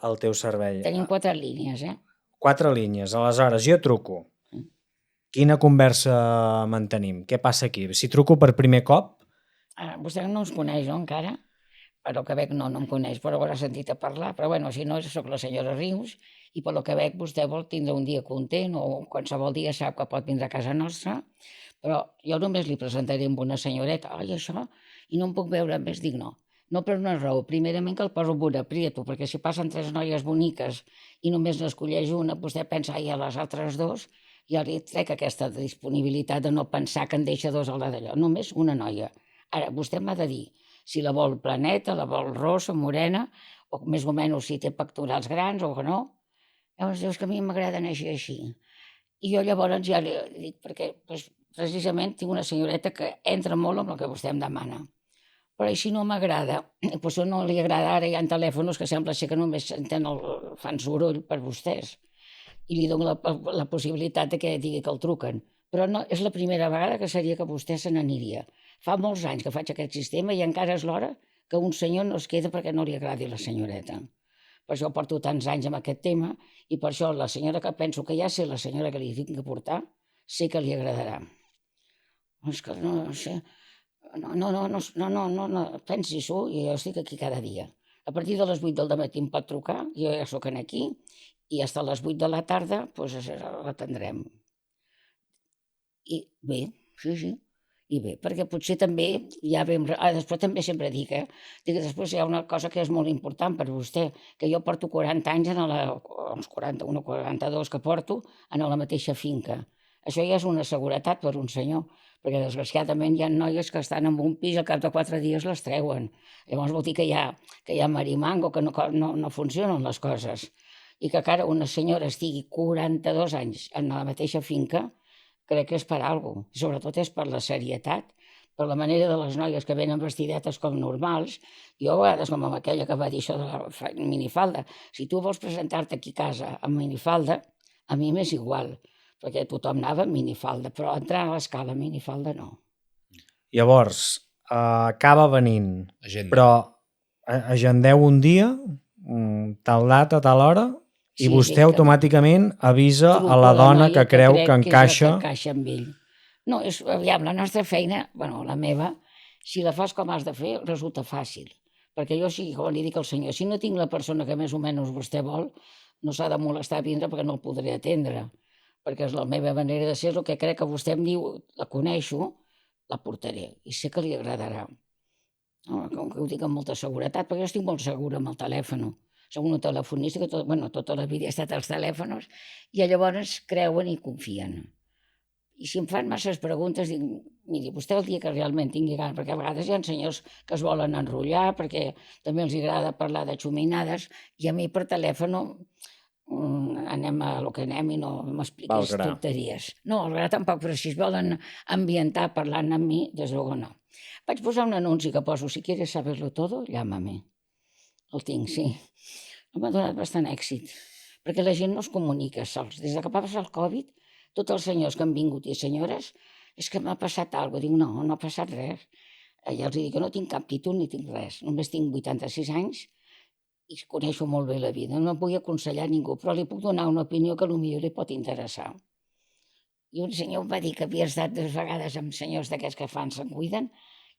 al teu servei. Tenim 4 línies, 4 línies. Aleshores, jo truco. Quina conversa mantenim? Què passa aquí? Si truco per primer cop... Vostè no ens coneix, no, encara? Però que veig no em coneix, però haurà sentit a parlar. Però bueno, si no, soc la senyora Rius i per lo que veig vostè vol tindre un dia content o qualsevol dia sap que pot vindre a casa nostra, però jo només li presentaré amb una senyoreta, ai, això, i no em puc veure més, dic no. No per una raó, primerament que el poso amb un aprieto, perquè si passen 3 noies boniques i només n'escolleix una, vostè pensa, ai, a les altres 2, jo li trec aquesta disponibilitat de no pensar que en deixa 2 a la d'allò, només una noia. Ara, vostè m'ha de dir si la vol planeta, la vol rossa, morena, o més o menys si té pectorals grans o que no. Llavors dius que a mi m'agrada néixer així. I jo llavors ja li dic, perquè precisament tinc una senyoreta que entra molt amb el que vostè em demana. Però si no m'agrada, doncs no li agrada, ara hi ha telèfons que sembla ser que només fan soroll per vostès i li dono la possibilitat que digui que el truquen. Però no, és la primera vegada que seria que vostè se n'aniria. Fa molts anys que faig aquest sistema i encara és l'hora que un senyor no es queda perquè no li agradi la senyoreta. Per això porto tants anys amb aquest tema i per això la senyora que penso que ja sé la senyora que li tinc que portar, sé que li agradarà. És que no sé... No, pensi-s'ho i jo estic aquí cada dia. A partir de les 8 del matí em pot trucar, jo ja soc aquí, i fins a les 8 de la tarda l'atendrem. I bé, sí, i bé, perquè potser també ja vam... després també sempre dic, després hi ha una cosa que és molt important per vostè, que jo porto 40 anys, uns 41 o 42 que porto, en la mateixa finca. Això ja és una seguretat per un senyor, perquè desgraciadament hi ha noies que estan en un pis i al cap de 4 dies les treuen. Llavors vol dir que hi ha marimango, que no funcionen les coses. I que encara una senyora estigui 42 anys en la mateixa finca, crec que és per alguna cosa. Sobretot és per la serietat, per la manera de les noies que venen vestidetes com normals. Jo a vegades, com amb aquella que va dir això de la minifalda, si tu vols presentar-te aquí a casa amb minifalda, a mi m'és igual, perquè tothom anava amb minifalda, però entrar a l'escala amb minifalda no. Llavors, acaba venint, però agendeu un dia, tal data, tal hora, i vostè automàticament avisa a la dona que creu que encaixa... amb ell. No, aviam, la nostra feina, la meva, si la fas com has de fer, resulta fàcil. Perquè jo, com li dic al senyor, si no tinc la persona que més o menys vostè vol, no s'ha de molestar a vindre perquè no el podré atendre. Perquè és la meva manera de ser, el que crec que vostè em diu, la coneixo, la portaré i sé que li agradarà. Com que ho dic amb molta seguretat, perquè jo estic molt segura amb el telèfon. Soc una telefonista que tota la vida he estat als telèfons i llavors creuen i confien. I si em fan masses preguntes, dic, miri, vostè el dia que realment tingui ganes, perquè a vegades hi ha senyors que es volen enrotllar, perquè també els agrada parlar de xuminades, i a mi per telèfon anem a lo que anem i no m'expliquis tonteries. No, al gra tampoc, però si es volen ambientar parlant amb mi, des luego no. Vaig posar un anunci que poso, si quieres saberlo todo, llámame. El tinc, sí. M'ha donat bastant èxit, perquè la gent no es comunica sols. Des que va passar el Covid, tots els senyors que han vingut i senyores, és que m'ha passat alguna cosa. Dic, no ha passat res. Ja els dic que no tinc cap títol ni tinc res. Només tinc 86 anys i coneixo molt bé la vida. No vull aconsellar ningú, però li puc donar una opinió que potser li pot interessar. I un senyor em va dir que havia estat 2 vegades amb senyors d'aquests que fan se'n cuiden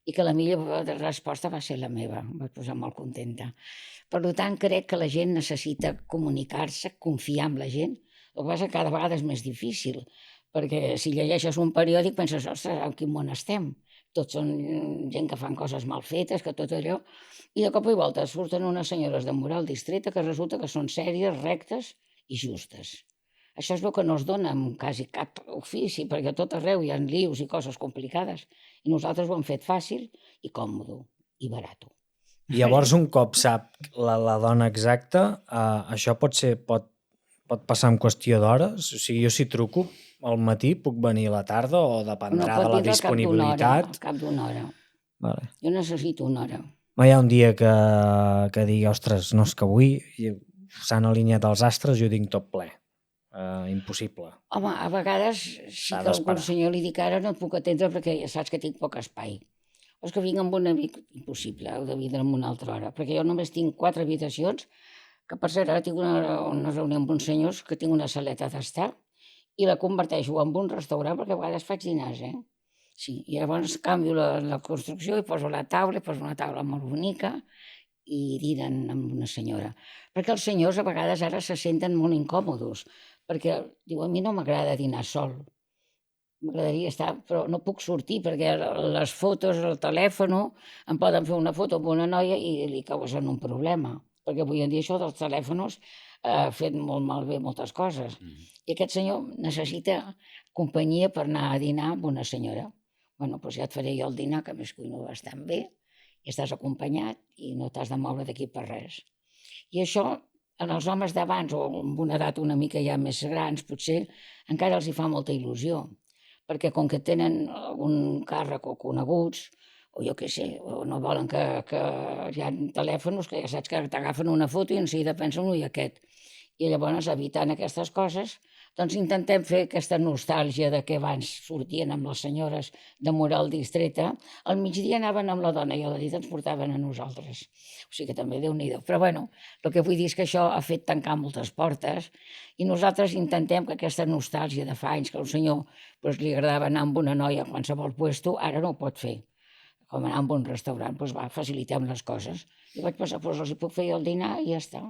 i que la millor resposta va ser la meva. Em vaig posar molt contenta. Per tant, crec que la gent necessita comunicar-se, confiar en la gent. El que passa és que cada vegada és més difícil, perquè si llegeixes un periòdic penses, ostres, en quin món estem? Tots són gent que fan coses mal fetes, que tot allò... I de cop i volta surten unes senyores de moral distreta que resulta que són sèries, rectes i justes. Això es veu que no es dona en quasi cap ofici, perquè a tot arreu hi ha lius i coses complicades. I nosaltres ho hem fet fàcil i còmode i barat. I llavors, un cop sap la dona exacta, això pot passar en qüestió d'hores? O sigui, jo si truco al matí puc venir a la tarda o dependrà de la disponibilitat? Al cap d'una hora. Vale. Jo necessito una hora. No hi ha un dia que digui, ostres, no, és que avui s'han alineat els astres i ho tinc tot ple. Impossible. Home, a vegades sí que algun senyor li dic ara no et puc atendre perquè ja saps que tinc poc espai. O és que vinc amb un amic, impossible, ho de vindre en una altra hora, perquè jo només tinc 4 habitacions, que per cert ara tinc una reunió amb uns senyors que tinc una saleta d'estar i la converteixo en un restaurant perquè a vegades faig dinars, Sí, i llavors canvio la construcció i poso la taula, poso una taula molt bonica i dinen amb una senyora. Perquè els senyors a vegades ara se senten molt incòmodes, perquè diu, a mi no m'agrada dinar sol. M'agradaria estar, però no puc sortir perquè les fotos, el telèfon, em poden fer una foto amb una noia i li causen un problema. Perquè avui en dia això dels telèfons ha fet molt malbé moltes coses. I aquest senyor necessita companyia per anar a dinar amb una senyora. Bueno, doncs ja et faré jo el dinar, que a més cuino bastant bé, i estàs acompanyat i no t'has de moure d'aquí per res. I això, en els homes d'abans, o amb una edat una mica ja més grans, potser encara els hi fa molta il·lusió, perquè com que tenen algun càrrec o coneguts, o jo què sé, o no volen que hi ha telèfons que ja saps que t'agafen una foto i en seguida pensen, ui, aquest. I llavors, evitant aquestes coses, doncs intentem fer aquesta nostàlgia de que abans sortien amb les senyores de moral distreta, al migdia anaven amb la dona i a la nit ens portaven a nosaltres. O sigui que també Déu-n'hi-do. Però bueno, el que vull dir és que això ha fet tancar moltes portes i nosaltres intentem que aquesta nostàlgia de fa anys que al senyor li agradava anar amb una noia a qualsevol puesto, ara no ho pot fer. Com anar a un restaurant, doncs va, facilitem les coses. I vaig pensar, doncs els hi puc fer jo el dinar i ja està.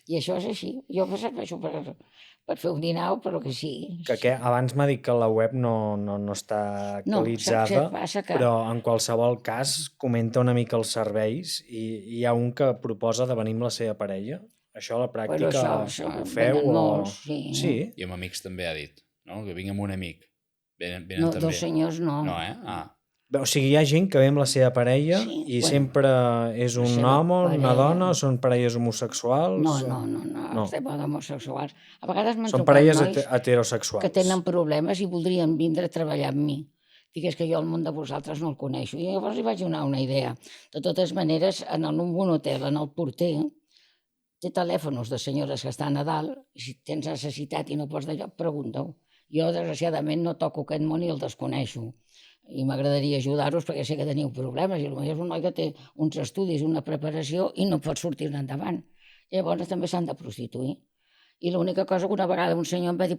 I això és així. Jo ho serveixo per fer un dinar o per el que sigui. Que abans m'ha dit que la web no està actualitzada, però en qualsevol cas comenta una mica els serveis i hi ha un que proposa de venir amb la seva parella. Això a la pràctica ho feu? Molts, sí. I amb amics també ha dit, no? Que vinc amb un amic. Venen no, també. Dos senyors no. No, O sigui, hi ha gent que ve amb la seva parella i sempre és un home, una dona, són parelles homosexuals? No, estem homosexuals. A vegades m'han són trucat parelles nois heterosexuals. que tenen problemes i voldrien vindre a treballar amb mi. Digues que jo el món de vosaltres no el coneixo. I llavors li vaig donar una idea. De totes maneres, en un hotel, en el porter, té telèfons de senyores que estan a dalt, i si tens necessitat i no pots d'allò, pregunta-ho. Jo, desgraciadament, no toco aquest món i el desconeixo. I m'agradaria ajudar-vos perquè sé que teniu problemes i potser és un noi que té uns estudis, una preparació i no pot sortir-ne endavant. Llavors també s'han de prostituir. I l'única cosa que una vegada un senyor em va dir,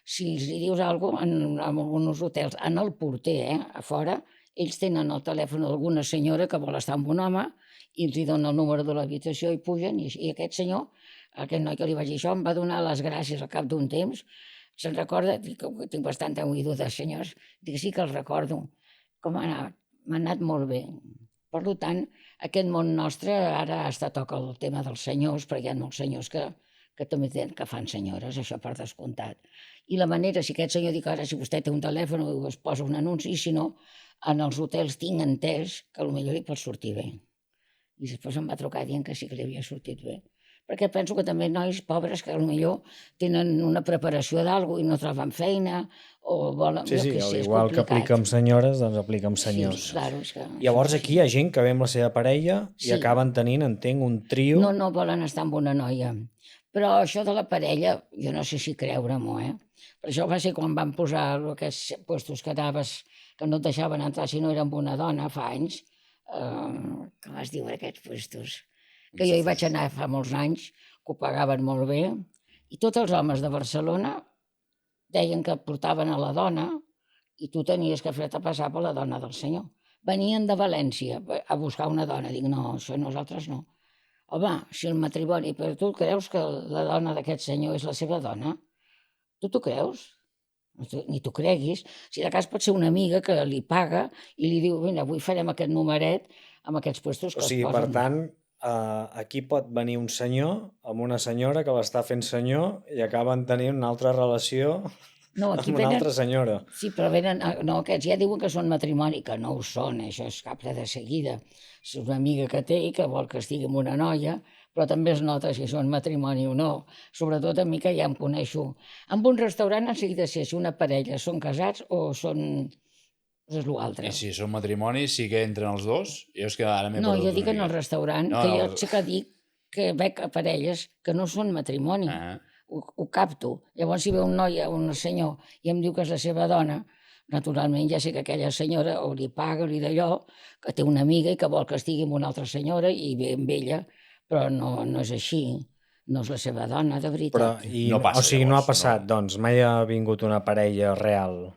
si els dius alguna cosa en alguns hotels, en el porter, a fora, ells tenen el telèfon d'alguna senyora que vol estar amb un home i els dona el número de l'habitació i pugen, i aquest senyor, aquest noi que li vaig dir això, em va donar les gràcies al cap d'un temps. Se'n recorda, dic que tinc bastant oïdo de senyors, dic sí que els recordo, com ha anat, m'ha anat molt bé. Per tant, aquest món nostre ara està a toc el tema dels senyors, perquè hi ha molts senyors que també que fan senyores, això per descomptat. I la manera, si aquest senyor dic ara, si vostè té un telèfon o es posa un anunci, i si no, en els hotels tinc entès que potser li pot sortir bé. I després em va trucar dient que sí que li havia sortit bé. Perquè penso que també nois pobres que potser tenen una preparació d'algú i no troben feina o volen... Sí, igual que aplica amb senyores, doncs aplica amb senyors. Sí, claro, és que... Llavors aquí hi ha gent que ve amb la seva parella i acaben tenint, entenc, un trio... No volen estar amb una noia. Però això de la parella, jo no sé si creure-m'ho, Per això va ser quan van posar aquests puestos que anaves, que no et deixaven entrar si no era amb una dona fa anys, que vas dir aquests puestos... que jo hi vaig anar fa molts anys, que ho pagaven molt bé, i tots els homes de Barcelona deien que portaven a la dona i tu tenies que fer-te passar per la dona del senyor. Venien de València a buscar una dona. Dic, no, això nosaltres no. Home, si el matrimoni... Però tu creus que la dona d'aquest senyor és la seva dona? Tu t'ho creus? Ni t'ho creguis. Si de cas pot ser una amiga que li paga i li diu, mira, avui farem aquest numeret amb aquests puestos que es posen. O sigui, per tant, aquí pot venir un senyor amb una senyora que l'està fent senyor i acaben tenint una altra relació No, aquí Amb una venen... altra senyora. Sí, però venen... No, aquests ja diuen que són matrimoni, que no ho són, això és capre de seguida. És una amiga que té i que vol que estigui amb una noia, però també es nota si són matrimoni o no. Sobretot a mi, que ja em coneixo. En un restaurant en seguida sé si una parella són casats o són... És l'altre. I si són matrimoni, sí que entren els dos? Jo és que ara m'he No, perdut jo una dic en el mica. restaurant, No, que no, jo sé que dic que veig a parelles que no són matrimoni. Ho capto. Llavors, si ve un noi o un senyor i em diu que és la seva dona, naturalment ja sé que aquella senyora o li paga o li d'allò, que té una amiga i que vol que estigui amb una altra senyora i ve amb ella, però no és així. No és la seva dona, de veritat. No passa, o sigui, no ha llavors, passat, no. doncs, mai ha vingut una parella real.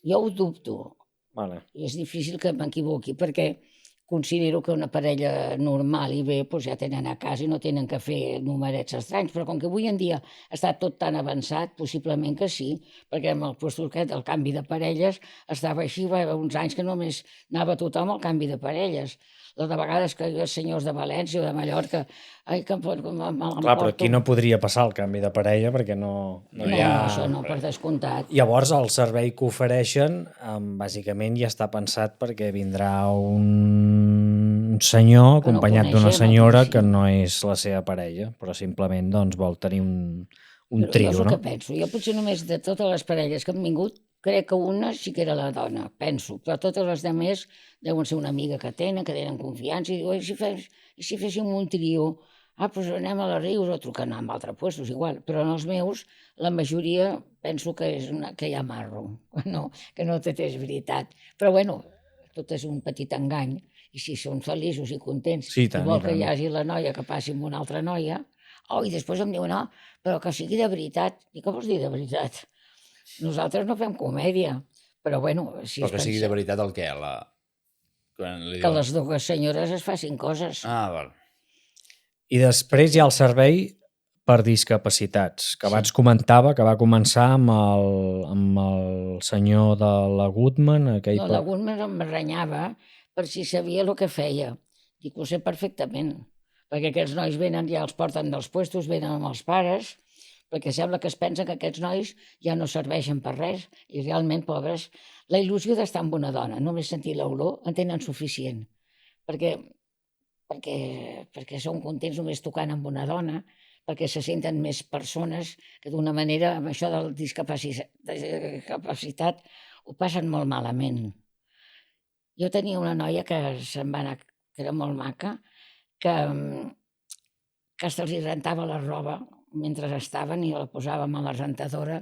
Jo ho dubto. Vale. I és difícil que m'equivoqui, perquè considero que una parella normal i bé doncs ja tenen a casa i no tenen que fer numerets estranys, però com que avui en dia està tot tan avançat, possiblement que sí, perquè amb el puesto aquest, el canvi de parelles, estava així, va haver uns anys que només anava tothom al canvi de parelles. De vegades que els senyors de València o de Mallorca... Ai, que Clar, però aquí no podria passar el canvi de parella perquè no hi ha... No, això no, per descomptat. Llavors, el servei que ofereixen, bàsicament, ja està pensat perquè vindrà un senyor Que no acompanyat d'una coneixem, senyora sí. que no és la seva parella, però simplement doncs, vol tenir un Però trio, jo és el no? que penso. Jo potser només de totes les parelles que han vingut, crec que una sí que era la dona, penso, però totes les demés deuen ser una amiga que tenen confiança, i diu, i si féssim un trio? Ah, doncs anem a la Rius o trucant amb altres puestos, igual. Però en els meus, la majoria penso que que hi ha marro, que no tot és veritat. Però bueno, tot és un petit engany, i si són feliços i contents, Sí, tant, i vol i que tant. hi hagi la noia que passi amb una altra noia, i després em diuen, no, però que sigui de veritat. I què vols dir de veritat? Nosaltres no fem comèdia, però bueno... Si Però que sigui de veritat el què? Que les dues senyores es facin coses. Ah, val. I després hi ha el servei per discapacitats, que abans comentava que va començar amb el senyor de la Goodman, aquell... No, algun em renyava per si sabia el que feia. Dic, ho sé perfectament, perquè aquests nois venen, ja els porten dels puestos, venen amb els pares, perquè sembla que es pensa que aquests nois ja no serveixen per res, i realment, pobres, la il·lusió d'estar amb una dona, només sentir l'olor, en tenen suficient, perquè són contents només tocant amb una dona, perquè se senten més persones que d'una manera, amb això de la discapacitat, ho passen molt malament. Jo tenia una noia que se'n va anar, que era molt maca, que se'ls rentava la roba mentre estaven i la posàvem a la rentadora,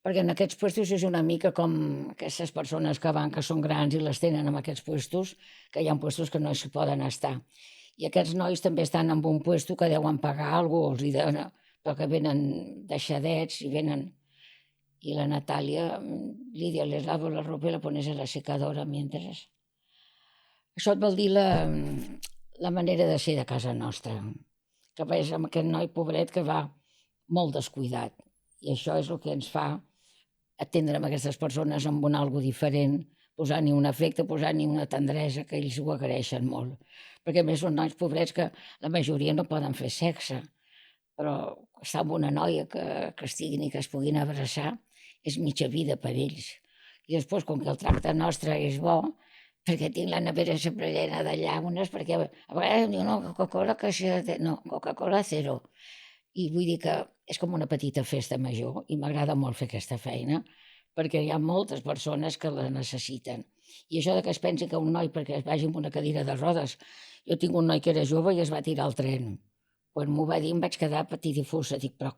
perquè en aquests puestos és una mica com aquestes persones que van, que són grans i les tenen en aquests puestos, que hi ha puestos que no s'hi poden estar. I aquests nois també estan en un puesto que deuen pagar alguna cosa, els hi dona, però que venen deixadets i venen... I la Natàlia, Lídia, les lavo la ropa i la pones a la secadora mientras. Això et vol dir la manera de ser de casa nostra. Que veus amb aquest noi pobret que va molt descuidat. I això és el que ens fa atendre amb aquestes persones amb un algo diferent, posant-hi un afecte, posant-hi una tendresa, que ells ho agraeixen molt. Perquè a més són nois pobrets que la majoria no poden fer sexe, però estar amb una noia que estiguin i que es puguin abraçar és mitja vida per ells. I després, com que el tracte nostre és bo, perquè tinc la nevera sempre llena de llaunes, perquè a vegades em diuen, no, Coca-Cola, no, Coca-Cola zero. I vull dir que és com una petita festa major i m'agrada molt fer aquesta feina perquè hi ha moltes persones que la necessiten. I això de que es pensi que un noi, perquè es vagi amb una cadira de rodes... Jo tinc un noi que era jove i es va tirar al tren. Quan m'ho va dir em vaig quedar patidifusa. Dic, però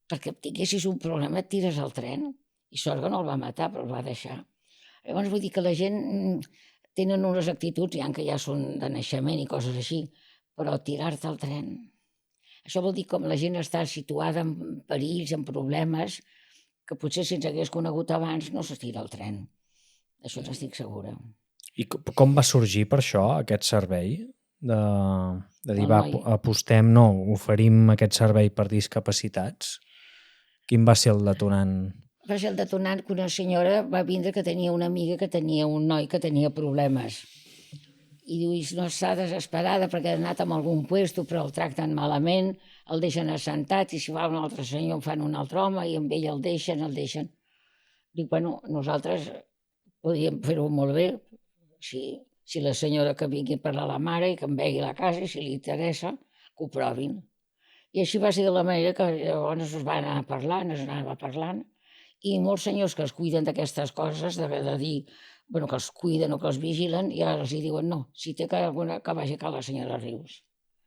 perquè tinguessis un problema et tires al tren? I sort que no el va matar, però el va deixar. Llavors vull dir que la gent tenen unes actituds, que ja són de naixement i coses així, però tirar-te al tren... Això vol dir com la gent està situada en perills, en problemes, que potser si ens hagués conegut abans no s'estira al tren. Això n'estic segura. I com va sorgir per això, aquest servei? De dir, va, apostem, no, oferim aquest servei per discapacitats? Quin va ser el detonant? Va ser el detonant que una senyora va vindre que tenia una amiga que tenia un noi que tenia problemes. I diu, no està desesperada perquè ha anat a algun puesto però el tracten malament, el deixen assentat i si va un altre senyor fan un altre home i amb ell el deixen. Dic, bueno, nosaltres podríem fer-ho molt bé si la senyora que vingui a parlar a la mare i que em vegi a la casa i si li interessa, que ho provin. I així va ser de la manera que llavors es va anar parlant, i molts senyors que es cuiden d'aquestes coses, de dir bueno, que els cuiden o que els vigilen, i ara els diuen no, si té que vagi a la senyora Rius,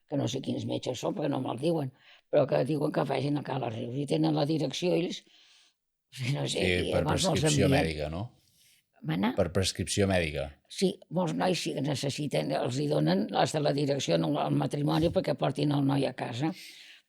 que no sé quins metges són perquè no me'l diuen, però que diuen que vagin a la Rius i tenen la direcció ells, no sé, sí, per prescripció mèdica, no? Mana? Per prescripció mèdica. Sí, molts nois sí que necessiten, els hi donen els de la direcció al matrimoni perquè portin el noi a casa.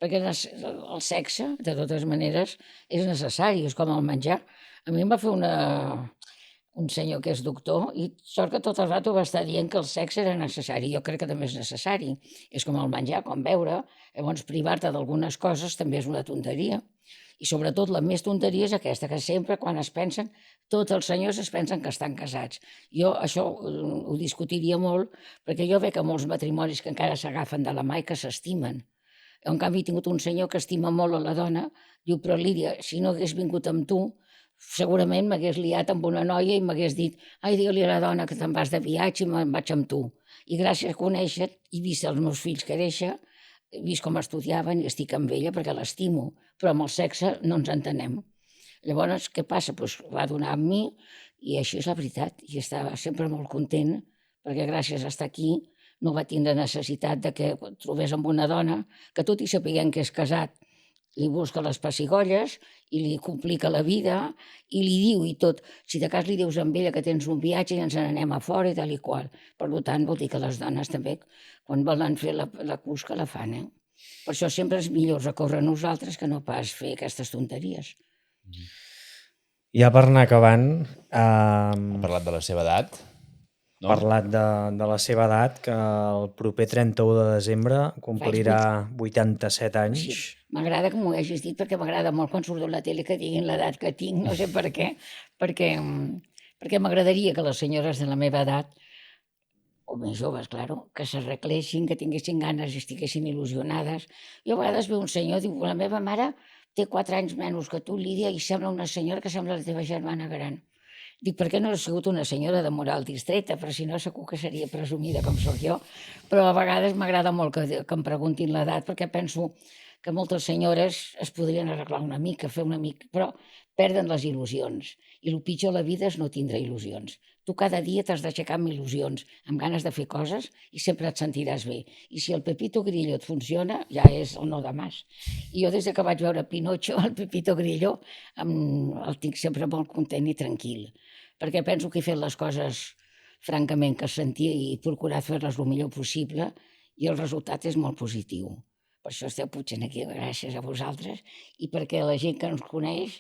Perquè el sexe, de totes maneres, és necessari, és com el menjar. A mi em va fer un senyor que és doctor i sort que tot el rato va estar dient que el sexe era necessari. Jo crec que també és necessari. És com el menjar, com beure. Llavors, privar-te d'algunes coses també és una tonteria. I sobretot la més tonteria és aquesta, que sempre quan es pensen, tots els senyors es pensen que estan casats. Jo això ho discutiria molt, perquè jo veig que molts matrimonis que encara s'agafen de la mà i que s'estimen. En canvi, he tingut un senyor que estima molt a la dona, diu, però Lídia, si no hagués vingut amb tu, segurament m'hagués liat amb una noia i m'hagués dit, ai, digue-li a la dona que te'n vas de viatge i me'n vaig amb tu. I gràcies a conèixer i vist els meus fills créixer, he vist com estudiaven i estic amb ella perquè l'estimo, però amb el sexe no ens entenem. Llavors, què passa? Pues va donar amb mi i així és la veritat. I estava sempre molt content perquè gràcies a estar aquí no va tindre necessitat de que trobés amb una dona que tot i sapiguent que és casat li busca les pessigolles i li complica la vida i li diu i tot. Si de cas li dius amb ella que tens un viatge i ens n'anem a fora i tal i qual. Per tant, vol dir que les dones també, quan volen fer la cusca, la fan. Per això sempre és millor recórrer a nosaltres que no pas fer aquestes tonteries. Ja per anar acabant... Ha parlat de la seva edat? No? Parlat de la seva edat, que el proper 31 de desembre complirà 87 anys. Sí. M'agrada que m'ho hagis dit perquè m'agrada molt quan surto a la tele que diguin l'edat que tinc, no sé per què, perquè m'agradaria que les senyores de la meva edat, o més joves, claro, que s'arreglessin, que tinguessin ganes i estiguessin il·lusionades. Jo a vegades veu un senyor, diu, la meva mare té 4 anys menys que tu, Lídia, i sembla una senyora que sembla la teva germana gran. Dic, per què no ha sigut una senyora de moral distreta? Però si no, segur que seria presumida com sóc jo. Però a vegades m'agrada molt que em preguntin l'edat, perquè penso que moltes senyores es podrien arreglar una mica, fer una mica, però perden les il·lusions. I el pitjor de la vida és no tindre il·lusions. Tu cada dia t'has d'aixecar amb il·lusions, amb ganes de fer coses i sempre et sentiràs bé. I si el Pepito Grillo et funciona, ja és el no de mas. I jo des que vaig veure Pinocho, el Pepito Grillo, el tinc sempre molt content i tranquil. Perquè penso que he fet les coses francament que sentia i he procurat fer-les el millor possible i el resultat és molt positiu. Per això esteu potser aquí gràcies a vosaltres i perquè la gent que ens coneix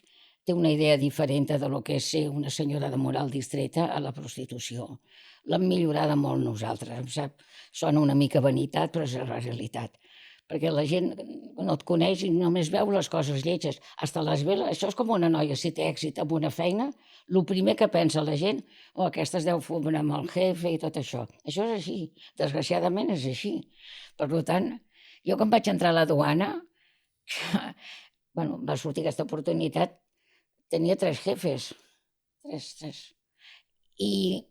té una idea diferent de lo que és ser una senyora de moral distreta a la prostitució. L'hem millorada molt nosaltres, em sap, sona una mica vanitat, però és la realitat. Perquè la gent no et coneix i només veu les coses lletges. Hasta les veles, això és com una noia, si té èxit amb una feina, el primer que pensa la gent, aquesta es deu fumar amb el jefe i tot això. Això és així, desgraciadament és així. Per tant, jo quan vaig entrar a la duana, va sortir aquesta oportunitat, tenia 3 jefes, 3. I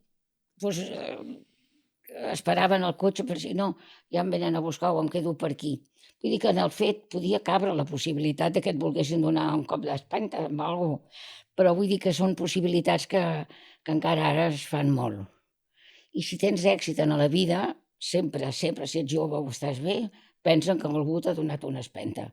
esperaven el cotxe per si no, ja em venen a buscar o em quedo per aquí. Vull dir que en el fet podia cabre la possibilitat que et volguessin donar un cop d'espanta amb alguna cosa, però vull dir que són possibilitats que encara ara es fan molt. I si tens èxit en la vida, sempre, si ets jove o estàs bé, pensen que algú t'ha donat una espenta.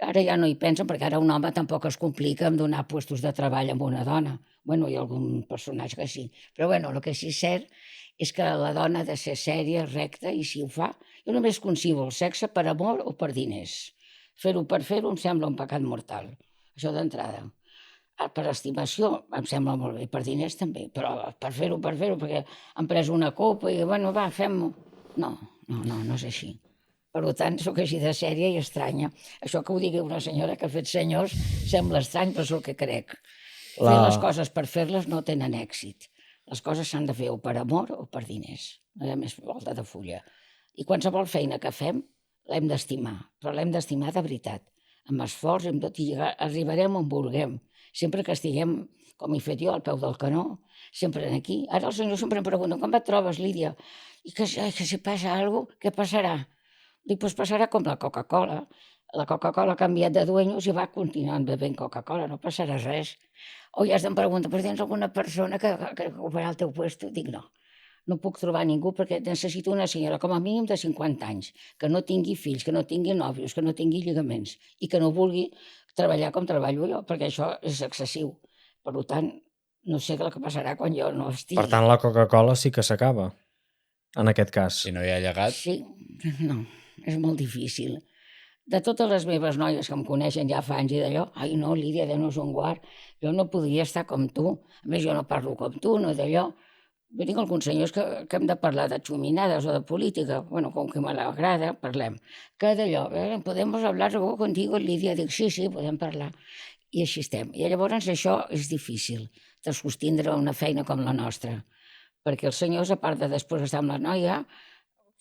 Ara ja no hi pensen perquè ara un home tampoc es complica en donar puestos de treball a una dona. Bueno, hi ha algun personatge que sí. Però bueno, el que sí és cert és que la dona ha de ser sèria, recta, i si ho fa, jo només concibo el sexe per amor o per diners. Fer-ho per fer-ho em sembla un pecat mortal, això d'entrada. Per estimació em sembla molt bé, per diners també, però per fer-ho, perquè han pres una copa i, bueno, va, fem-ho. No és així. Per tant, sóc així de sèria i estranya. Això que ho digui una senyora que ha fet senyors sembla estrany, però és el que crec. Fer les coses per fer-les no tenen èxit. Les coses s'han de fer o per amor o per diners. No hi ha més volta de fulla. I qualsevol feina que fem l'hem d'estimar, però l'hem d'estimar de veritat, amb esforç, amb tot, i arribarem on vulguem, sempre que estiguem, com he fet jo, al peu del canó, sempre aquí. Ara el senyor sempre em pregunta, com et trobes, Lídia? I que si passa alguna cosa, què passarà? Dic, doncs passarà com la Coca-Cola. La Coca-Cola ha canviat de dueños i va continuant bevent Coca-Cola, no passarà res. O ja em pregunten, però tens alguna persona que ocuparà el teu puesto? Dic, no puc trobar ningú perquè necessito una senyora com a mínim de 50 anys, que no tingui fills, que no tingui nòvios, que no tingui lligaments i que no vulgui treballar com treballo jo, perquè això és excessiu. Per tant, no sé el que passarà quan jo no estigui. Per tant, la Coca-Cola sí que s'acaba, en aquest cas. Si no hi ha llegat... Sí, no, és molt difícil. De totes les meves noies que em coneixen ja fa anys i d'allò, ai no, Lídia, Déu-nos un guard, jo no podria estar com tu. A més, jo no parlo com tu, no d'allò. Jo tinc alguns senyors que hem de parlar de xuminades o de política. Bueno, com que m'agrada, parlem. Que d'allò, podemos hablar contigo, Lídia? Dic, sí, podem parlar. I així estem. I llavors això és difícil, de sostindre una feina com la nostra. Perquè els senyors, a part de després estar amb la noia,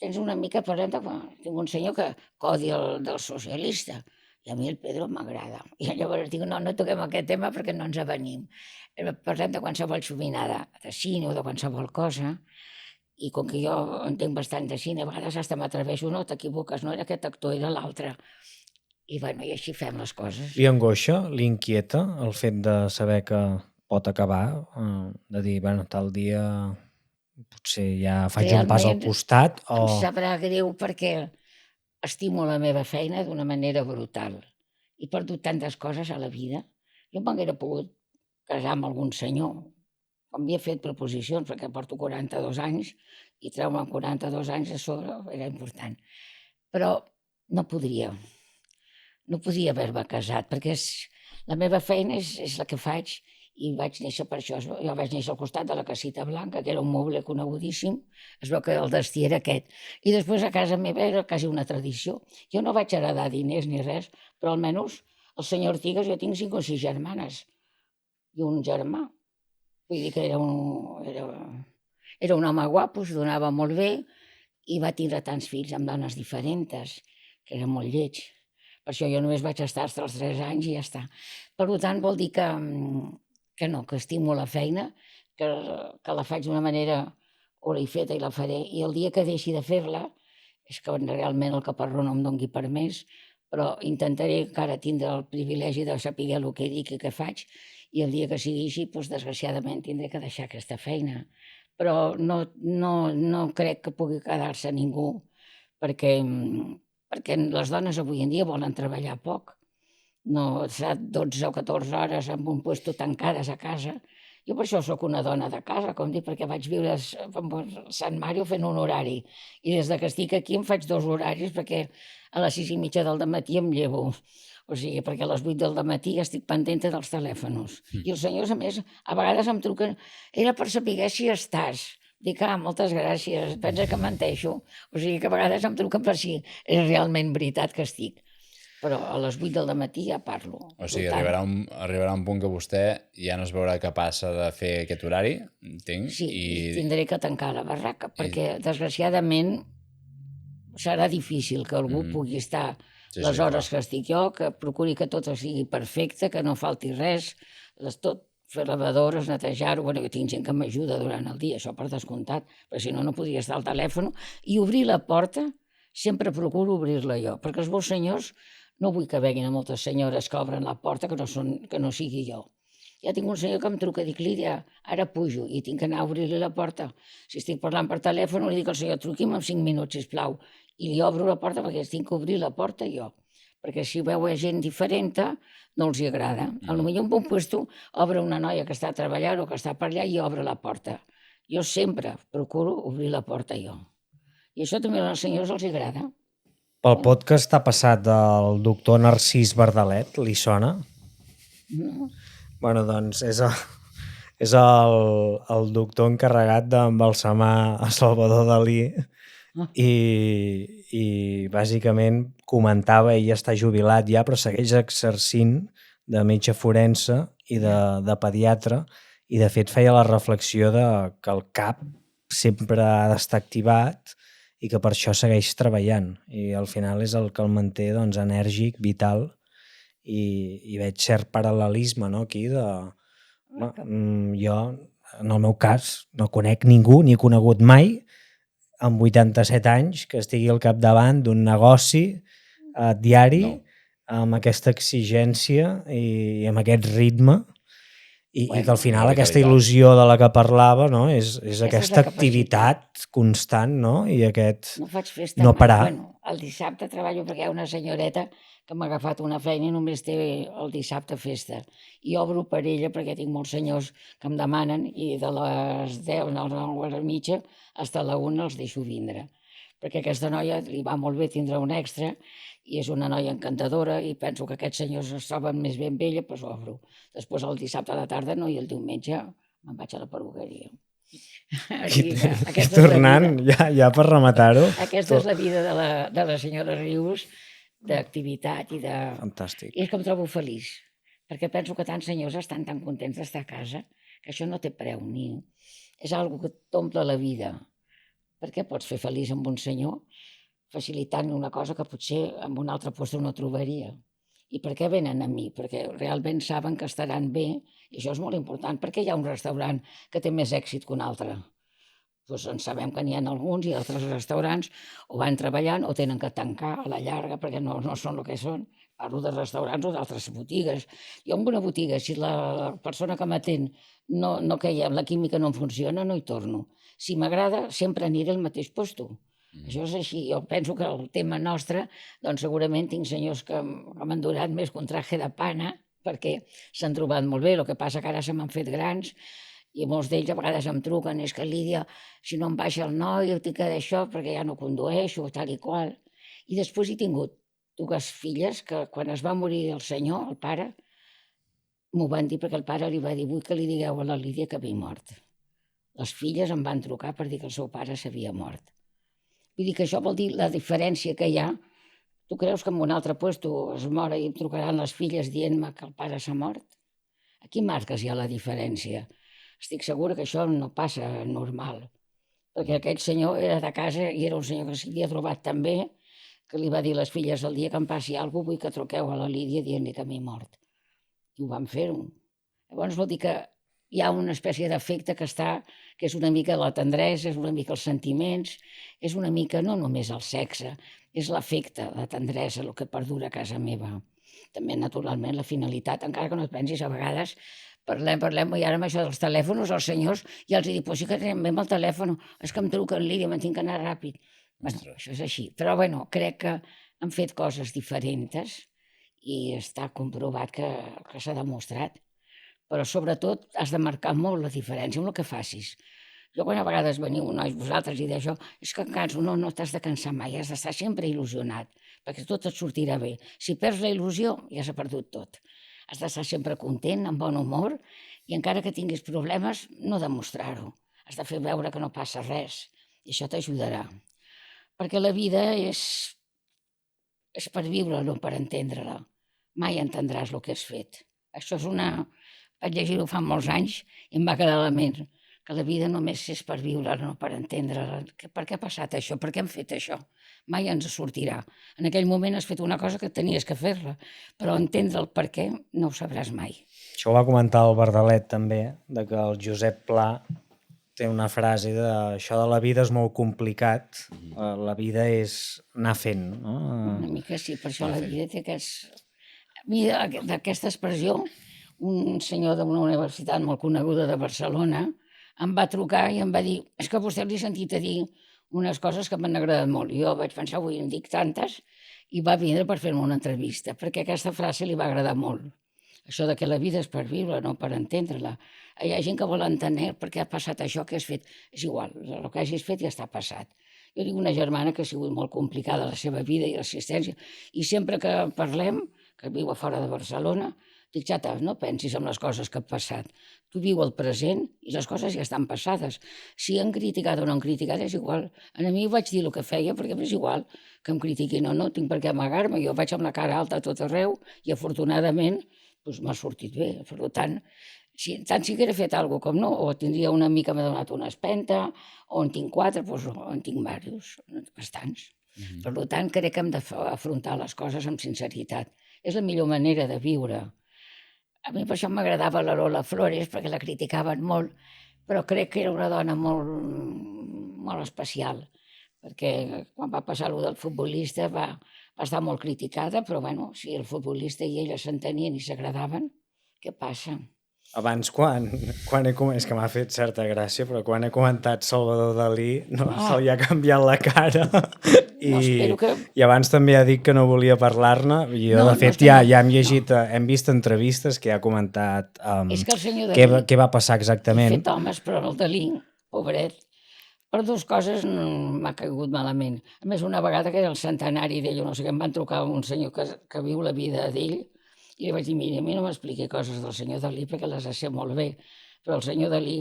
tens una mica, parlem de... Tinc un senyor que odia el del socialista, i a mi el Pedro m'agrada. I llavors dic, no toquem aquest tema perquè no ens avenim. Parlem de qualsevol xuminada, de cine o de qualsevol cosa, i com que jo entenc bastant de cine, a vegades hasta m'atreveixo, no, t'equivoques, no era aquest actor, era l'altre. I bueno, i així fem les coses. Li angoixa, li inquieta el fet de saber que pot acabar, de dir, bueno, tal dia potser ja faig un pas al costat o... Em sabrà greu perquè estimo la meva feina d'una manera brutal. He perdut tantes coses a la vida. Jo m'haguera pogut casar amb algun senyor. M'havia fet proposicions perquè porto 42 anys i treure'm 42 anys a sobre era important. Però no podria. No podia haver-me casat perquè la meva feina és la que faig i vaig néixer per això. Jo vaig néixer al costat de la Casita Blanca, que era un moble conegudíssim. Es veu que el destí era aquest. I després a casa meva era quasi una tradició. Jo no vaig heredar diners ni res, però almenys el senyor Artigas, jo tinc 5 o 6 germanes i un germà. Vull dir que era un home guapo, es donava molt bé i va tindre tants fills amb dones diferents, que era molt lleig. Per això jo només vaig estar fins als 3 anys i ja està. Per tant, vol dir que estimo la feina, que la faig d'una manera, o l'he feta i la faré, i el dia que deixi de fer-la, és que realment el caparró no em doni permès, però intentaré encara tindre el privilegi de saber el que dic i què faig, i el dia que sigui així, doncs, desgraciadament, tindré que deixar aquesta feina. Però no crec que pugui quedar-se ningú, perquè les dones avui en dia volen treballar poc. No, serà 12 o 14 hores en un puesto tancades a casa. Jo per això sóc una dona de casa, com dic, perquè vaig viure a Sant Mario fent un horari. I des que estic aquí em faig 2 horaris perquè a les 6:30 del matí em llevo. O sigui, perquè a les 8 del matí estic pendent dels telèfons. I els senyors, a més, a vegades em truquen, era per saber si estàs. Dic, moltes gràcies, pensa que menteixo. O sigui, que a vegades em truquen per si és realment veritat que estic. Però a les 8 del matí ja parlo. O sigui, arribarà un punt que vostè ja no es veurà capaç de fer aquest horari, entenc? Sí, tindré que tancar la barraca, perquè desgraciadament serà difícil que algú pugui estar les hores que estic jo, que procuri que tot sigui perfecte, que no falti res, tot, fer lavadores, netejar-ho, jo tinc gent que m'ajuda durant el dia, això per descomptat, perquè si no, no podria estar al telèfon, i obrir la porta, sempre procuro obrir-la jo, perquè els meus senyors no vull que veguin a moltes senyores que obren la porta que no sigui jo. Ja tinc un senyor que em truca i dic, Lídia, ara pujo i tinc que anar a obrir-li la porta. Si estic parlant per telèfon, li dic al senyor, truqui'm en 5 minuts, sisplau, i li obro la porta perquè tinc que obrir la porta jo. Perquè si veu gent diferent, no els agrada. Potser en un puesto obre una noia que està treballant o que està per allà i obre la porta. Jo sempre procuro obrir la porta jo. I això també als senyors els agrada. Pel podcast ha passat del doctor Narcís Bardalet, li sona? No. Bueno, doncs és el doctor encarregat d'embalsamar a Salvador Dalí i bàsicament comentava, ell ja està jubilat ja, però segueix exercint de metge forense i de pediatre, i de fet feia la reflexió de que el cap sempre ha d'estar activat i que per això segueix treballant. I al final és el que el manté doncs, enèrgic, vital, i veig cert paral·lelisme, no? Aquí de... Jo, en el meu cas, no conec ningú, ni he conegut mai, amb 87 anys, que estigui al capdavant d'un negoci diari, amb aquesta exigència i amb aquest ritme, i que al final aquesta il·lusió de la que parlava, no? és aquesta activitat constant, no? I aquest no faig festa no mai. parar. Bueno, el dissabte treballo perquè hi ha una senyoreta que m'ha agafat una feina i només té el dissabte festa. I obro per ella perquè tinc molts senyors que em demanen i de les 10 a les 9:30 fins a la 1 els deixo vindre. Perquè aquesta noia li va molt bé tindre un extra i és una noia encantadora i penso que aquests senyors es troben més bé amb ella, doncs ho obro. Després el dissabte a la tarda no, i el diumenge me'n vaig a la perruqueria. I tornant, ja per rematar-ho. Aquesta és la vida de la senyora Rius, d'activitat i de... Fantàstic. I és que em trobo feliç, perquè penso que tants senyors estan tan contents d'estar a casa, que això no té preu ni... És algo que t'omple la vida. Per què pots fer feliç amb un senyor facilitant una cosa que potser en un altre lloc no trobaria? I per què venen a mi? Perquè realment saben que estaran bé, i això és molt important. Per què hi ha un restaurant que té més èxit que un altre? Doncs en sabem que n'hi ha alguns i altres restaurants o van treballant o tenen que tancar a la llarga perquè no són el que són. Parlo de restaurants o d'altres botigues. Jo en una botiga, si la persona que m'atén no queia, la química no em funciona, no hi torno. Si m'agrada, sempre aniré al mateix lloc. Això és així. Jo penso que el tema nostre, doncs segurament tinc senyors que m'han durat més que un traje de pana perquè s'han trobat molt bé. El que passa que ara se m'han fet grans i molts d'ells a vegades em truquen, és que Lídia, si no em baixa el noi, jo tinc que d'això perquè ja no condueixo, tal i qual. I després he tingut dues filles que quan es va morir el senyor, el pare, m'ho van dir perquè el pare li va dir: vull que li digueu a la Lídia que havia mort. Les filles em van trucar per dir que el seu pare s'havia mort. Vull dir que això vol dir la diferència que hi ha. Tu creus que en un altre lloc es mor i em trucaran les filles dient-me que el pare s'ha mort? A quin marques hi ha la diferència? Estic segura que això no passa normal, perquè aquell senyor era de casa i era un senyor que s'havia trobat tan bé que li va dir a les filles: el dia que em passi alguna cosa vull que truqueu a la Lídia dient-li que m'he mort. I ho van fer-ho. Llavors vol dir que hi ha una espècie d'efecte que és una mica la tendresa, és una mica els sentiments, és una mica no només el sexe, és l'afecte, la tendresa, el que perdura a casa meva. També, naturalment, la finalitat, encara que no et pensis, a vegades parlem, i ara amb això dels telèfons, els senyors, ja els dic: pues sí que anem bé amb el telèfon, és que em truquen, Lídia, me'n tinc que anar ràpid. Bueno, això és així. Però, bueno, crec que han fet coses diferents i està comprovat que s'ha demostrat. Però, sobretot, has de marcar molt la diferència amb el que facis. Jo, quan a vegades veniu, nois, vosaltres, i d'això, és que em canso. No t'has de cansar mai, has d'estar sempre il·lusionat, perquè tot et sortirà bé. Si perds la il·lusió, ja s'ha perdut tot. Has d'estar sempre content, amb bon humor, i encara que tinguis problemes, no demostrar-ho. Has de fer veure que no passa res, i això t'ajudarà. Perquè la vida és per viure, no per entendre-la. Mai entendràs el que has fet. Això és una... Vaig llegir-ho fa molts anys i em va quedar a la ment, que la vida només és per viure, no per entendre-la. Per què ha passat això? Per què hem fet això? Mai ens sortirà. En aquell moment has fet una cosa que tenies que fer-la, però entendre el per què no ho sabràs mai. Això ho va comentar el Verdalet també, de que el Josep Pla té una frase de això de la vida és molt complicat, la vida és anar fent. No? Una mica sí, per això la vida té d'aquesta expressió. Un senyor d'una universitat molt coneguda de Barcelona em va trucar i em va dir: és que a vostè li he sentit a dir unes coses que m'han agradat molt. I jo vaig pensar: avui en dic tantes, i va vindre per fer-me una entrevista, perquè aquesta frase li va agradar molt. Això de que la vida és per viure, no per entendre-la. Hi ha gent que vol entendre per què ha passat això que has fet. És igual, el que hagis fet ja està passat. Jo tinc una germana que ha sigut molt complicada la seva vida i l'assistència, i sempre que parlem, que viu a fora de Barcelona, dic: xata, no pensis en les coses que han passat. Tu viu el present i les coses ja estan passades. Si han criticat o no han criticat, és igual. A mi vaig dir el que feia perquè és igual que em critiquin o no, tinc per què amagar-me. Jo vaig amb la cara alta a tot arreu i afortunadament m'ha sortit bé. Per tant, tant si haguera fet alguna cosa com no, o tindria un amic que m'ha donat una espenta, o en tinc 4, doncs en tinc diversos, bastants. Per tant, crec que hem d'afrontar les coses amb sinceritat. És la millor manera de viure. A mi per això m'agradava la Lola Flores, perquè la criticaven molt, però crec que era una dona molt especial, perquè quan va passar allò del futbolista va estar molt criticada, però bueno, si el futbolista i ella s'entenien i s'agradaven, què passa? Abans, quan és que m'ha fet certa gràcia, però quan he comentat Salvador Dalí, no se li ha canviat la cara. I abans també ha dit que no volia parlar-ne. Jo, de fet, ja hem llegit, hem vist entrevistes que ha comentat què va passar exactament. He fet homes, però el Dalí, pobret, per 2 coses m'ha caigut malament. A més, una vegada que era el centenari d'ell, no sé què, em van trucar un senyor que viu la vida d'ell, i li vaig dir, mira, a mi no m'expliqui coses del senyor Dalí perquè les sé molt bé, però el senyor Dalí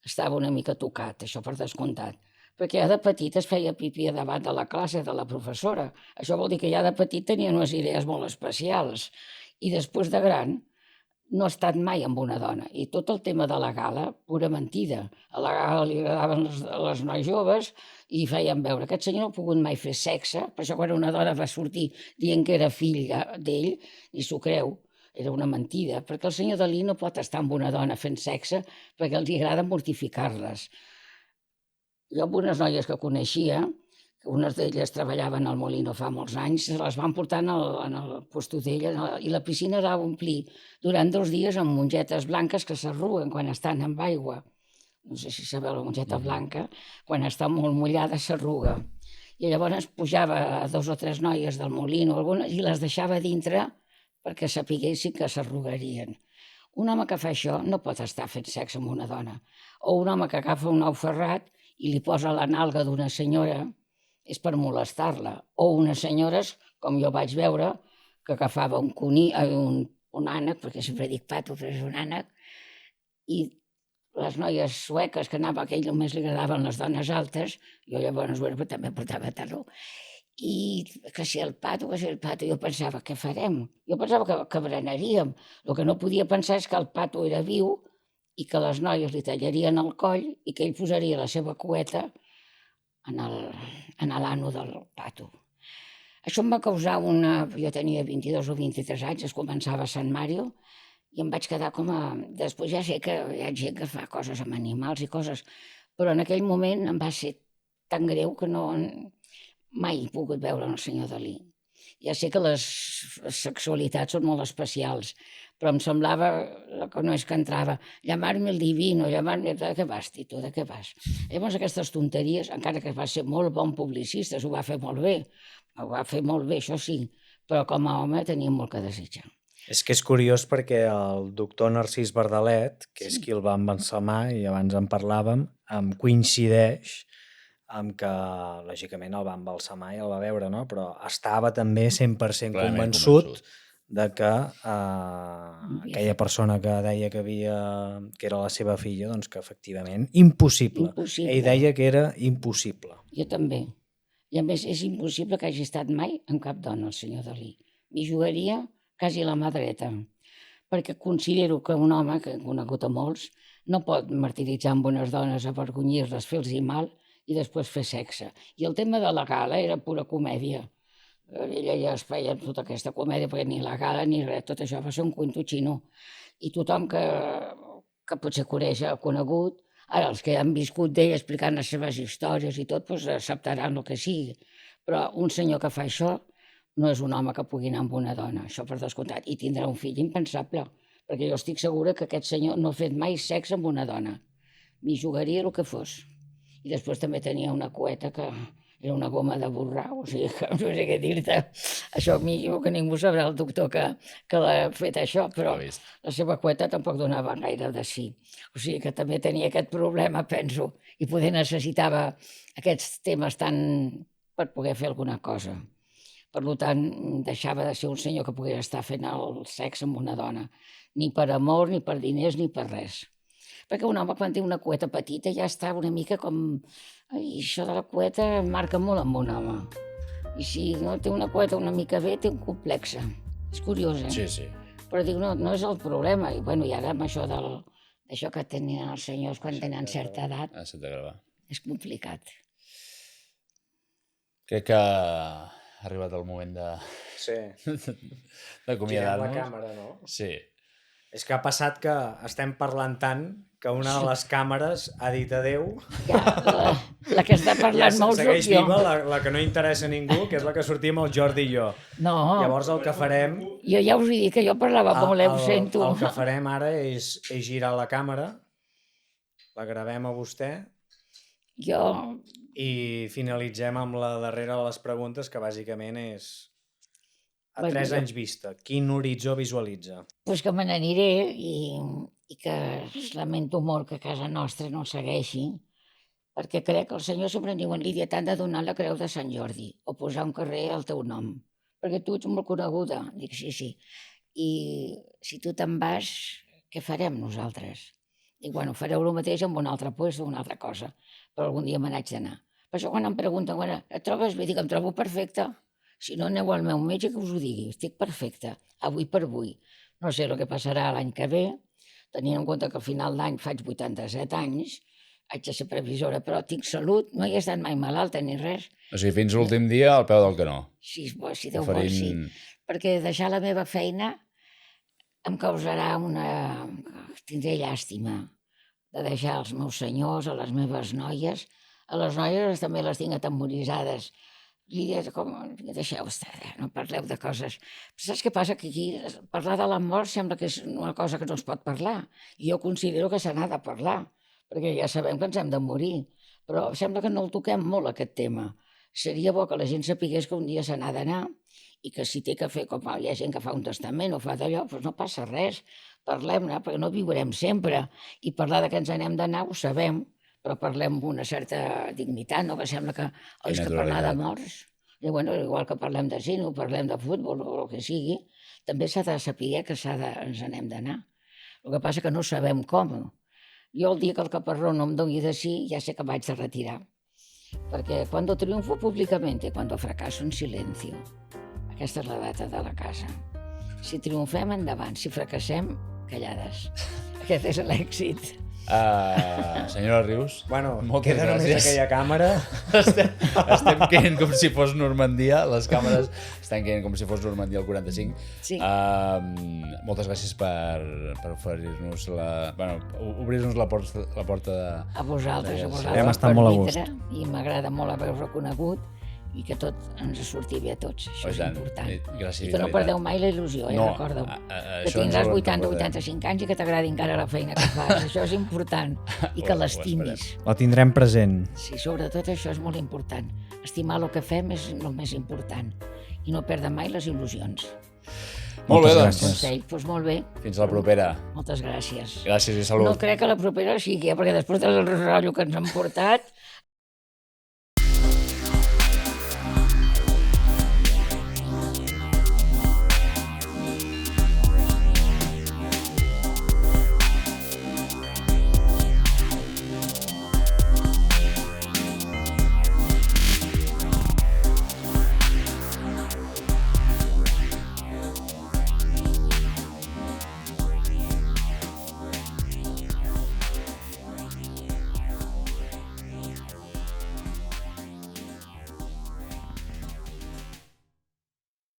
estava una mica tocat, això per descomptat, perquè ja de petit es feia pipí davant de la classe de la professora. Això vol dir que ja de petit tenia unes idees molt especials. I després de gran no ha estat mai amb una dona. I tot el tema de la gala, pura mentida. A la gala li agradaven les noies joves i feien veure. Aquest senyor no ha pogut mai fer sexe, per això quan una dona va sortir dient que era fill d'ell, ni s'ho creu, era una mentida, perquè el senyor Dalí no pot estar amb una dona fent sexe perquè els agrada mortificar-les. Jo amb unes noies que coneixia, unes d'elles treballaven al Molino fa molts anys, se les van portar en el puesto d'ella i la piscina la va omplir durant 2 dies amb mongetes blanques que s'arruguen quan estan amb aigua. No sé si sabeu la mongeta blanca, quan està molt mullada s'arruga. I llavors pujava a 2 o 3 noies del Molino algunes, i les deixava dintre perquè sapiguessin que s'arrugarien. Un home que fa això no pot estar fent sexe amb una dona. O un home que agafa un ou ferrat i li posa la nalga d'una senyora, és per molestar-la. O unes senyores, com jo vaig veure, que agafava un ànec, perquè sempre dic pato, però és un ànec, i les noies sueques que anava, que a ell només li agradaven les dones altes, jo llavors, bueno, però també portava taló, i que si el pato, jo pensava, què farem? Jo pensava que berenaríem. El que no podia pensar és que el pato era viu i que les noies li tallarien el coll i que ell posaria la seva cueta en l'ano del pato. Això em va causar Jo tenia 22 o 23 anys, es començava a Sant Mario, i em vaig quedar com a... Després ja sé que hi ha gent que fa coses amb animals i coses, però en aquell moment em va ser tan greu que mai he pogut veure el senyor Dalí. Ja sé que les sexualitats són molt especials, però em semblava que no és que entrava llamar-me el divino, llamar-me... De què vas, Tito, de què vas? Llavors aquestes tonteries, encara que va ser molt bon publicista, ho va fer molt bé, això sí, però com a home tenia molt que desitjar. És que és curiós perquè el doctor Narcís Bardalet, que és qui el va embalsamar, i abans en parlàvem, coincideix amb que, lògicament, el va embalsamar i el va veure, no? Però estava també 100% convençut de que aquella persona que deia que era la seva filla, doncs que efectivament, impossible. Ell deia que era impossible. Jo també. I a més és impossible que hagi estat mai amb cap dona, el senyor Dalí. M'hi jugaria quasi la mà dreta, perquè considero que un home, que he conegut a molts, no pot martiritzar amb unes dones, avergonyir-les, fer-los mal i després fer sexe. I el tema de la gala era pura comèdia. Ella ja es feia tota aquesta comèdia, perquè ni la gala ni res, tot això va ser un cuento xino. I tothom que potser coneix, ha conegut, ara els que han viscut d'ell explicant les seves històries i tot, doncs acceptaran el que sigui. Però un senyor que fa això no és un home que pugui anar amb una dona, això per descomptat, i tindrà un fill impensable, perquè jo estic segura que aquest senyor no ha fet mai sexe amb una dona. M'hi jugaria el que fos. I després també tenia una cueta que era una goma de borrar, o sigui que no sé què dir-te. Això que ningú sabrà, el doctor que l'ha fet això, però la seva cueta tampoc donava gaire de sí. O sigui que també tenia aquest problema, penso, i poder necessitava aquests temes tant per poder fer alguna cosa. Per tant, deixava de ser un senyor que pogués estar fent el sexe amb una dona, ni per amor, ni per diners, ni per res. Perquè un home, quan té una cueta petita, ja està una mica com... I això de la cueta marca molt amb un home. I si no té una cueta una mica bé, té un complexe. És curiós, eh? Sí, sí. Però dic, no és el problema. I, bueno, i ara amb d'això que tenien els senyors quan tenen certa edat, s'ha de gravar. és complicat. Crec que ha arribat el moment Sí. d'acomiadar-nos. Girem la càmera, no? Sí. És que ha passat que estem parlant tant que una de les càmeres ha dit adeu. Ja, la que està parlant molt soc segueix jo. viva, la que no interessa a ningú, que és la que sortim el Jordi i jo. No, Llavors el que farem... jo ja us he dit que jo parlava molt, ho sento. El que farem ara és girar la càmera, la gravem a vostè Jo, i finalitzem amb la darrera de les preguntes, que bàsicament és a Bueno, 3 jo- anys vista. Quin horitzó visualitza? pues que me n'aniré i que lamento molt que a casa nostra no segueixi, perquè crec que els senyors sempre em diuen, Lídia, t'han de donar la creu de Sant Jordi o posar un carrer al teu nom, perquè tu ets molt coneguda. Dic, sí. I si tu te'n vas, què farem nosaltres? Dic, bueno, fareu el mateix amb un altre puesto, una altra cosa, però algun dia me n'haig d'anar. Per això quan em pregunten, bueno, et trobes bé? Dic, em trobo perfecte. Si no, aneu al meu metge que us ho digui. Estic perfecta, avui per avui. No sé el que passarà l'any que ve, tenint en compte que al final d'any faig 87 anys, haig de ser previsora, però tinc salut, no he estat mai malalta ni res. O sigui, fins l'últim dia al peu del canó. Si Déu vol, sí. Perquè deixar la meva feina em causarà tindré llàstima de deixar els meus senyors, a les meves noies. A les noies també les tinc atemoritzades. Lídia, deixeu estar, no parleu de coses. Però saps què passa? Que aquí parlar de la mort sembla que és una cosa que no es pot parlar. I jo considero que se n'ha de parlar, perquè ja sabem que ens hem de morir. Però sembla que no el toquem molt, aquest tema. Seria bo que la gent sapigués que un dia se n'ha d'anar i que si té que fer, com hi ha gent que fa un testament o fa d'allò, doncs no passa res. Parlem-ne, perquè no viurem sempre. I parlar de que ens n'hem d'anar ho sabem, però parlem amb una certa dignitat, no? Que sembla que, és que parlar de morts, i, bueno, igual que parlem de cine o parlem de futbol o el que sigui, també s'ha de saber que ens n'hem d'anar. El que passa que no sabem com. Jo el dia que el caparró no em doni de sí, ja sé que vaig de retirar. Perquè quan triunfo públicamente, cuando fracaso en silencio. Aquesta és la data de la casa. Si triomfem, endavant. Si fracassem, callades. Aquest és l'èxit. Senyora Rius, Bueno, moltes queda només gràcies. aquella càmera. Estem caient com si fos Normandia, les càmeres estan caient com si fos Normandia el 45. Sí. Moltes gràcies per oferir-nos obrir-nos la porta de... A vosaltres, Ja a sé. vosaltres. Hem estat per molt a gust. vindre, I m'agrada molt haver-vos reconegut i que tot ens surti bé a tots. Això és important. Gràcies, I que no perdeu mai la il·lusió, recorda-ho. Que tindràs 80 o 85 anys i que t'agradi encara la feina que fas. Això és important. I que l'estimis. La tindrem present. Sí, sobretot això és molt important. Estimar el que fem és el més important. I no perdre mai les il·lusions. Molt bé, Moltes doncs. gràcies. Consell, doncs molt bé. Fins la propera. Moltes gràcies. Gràcies i salut. No crec que la propera sigui, perquè després del rotllo que ens han portat,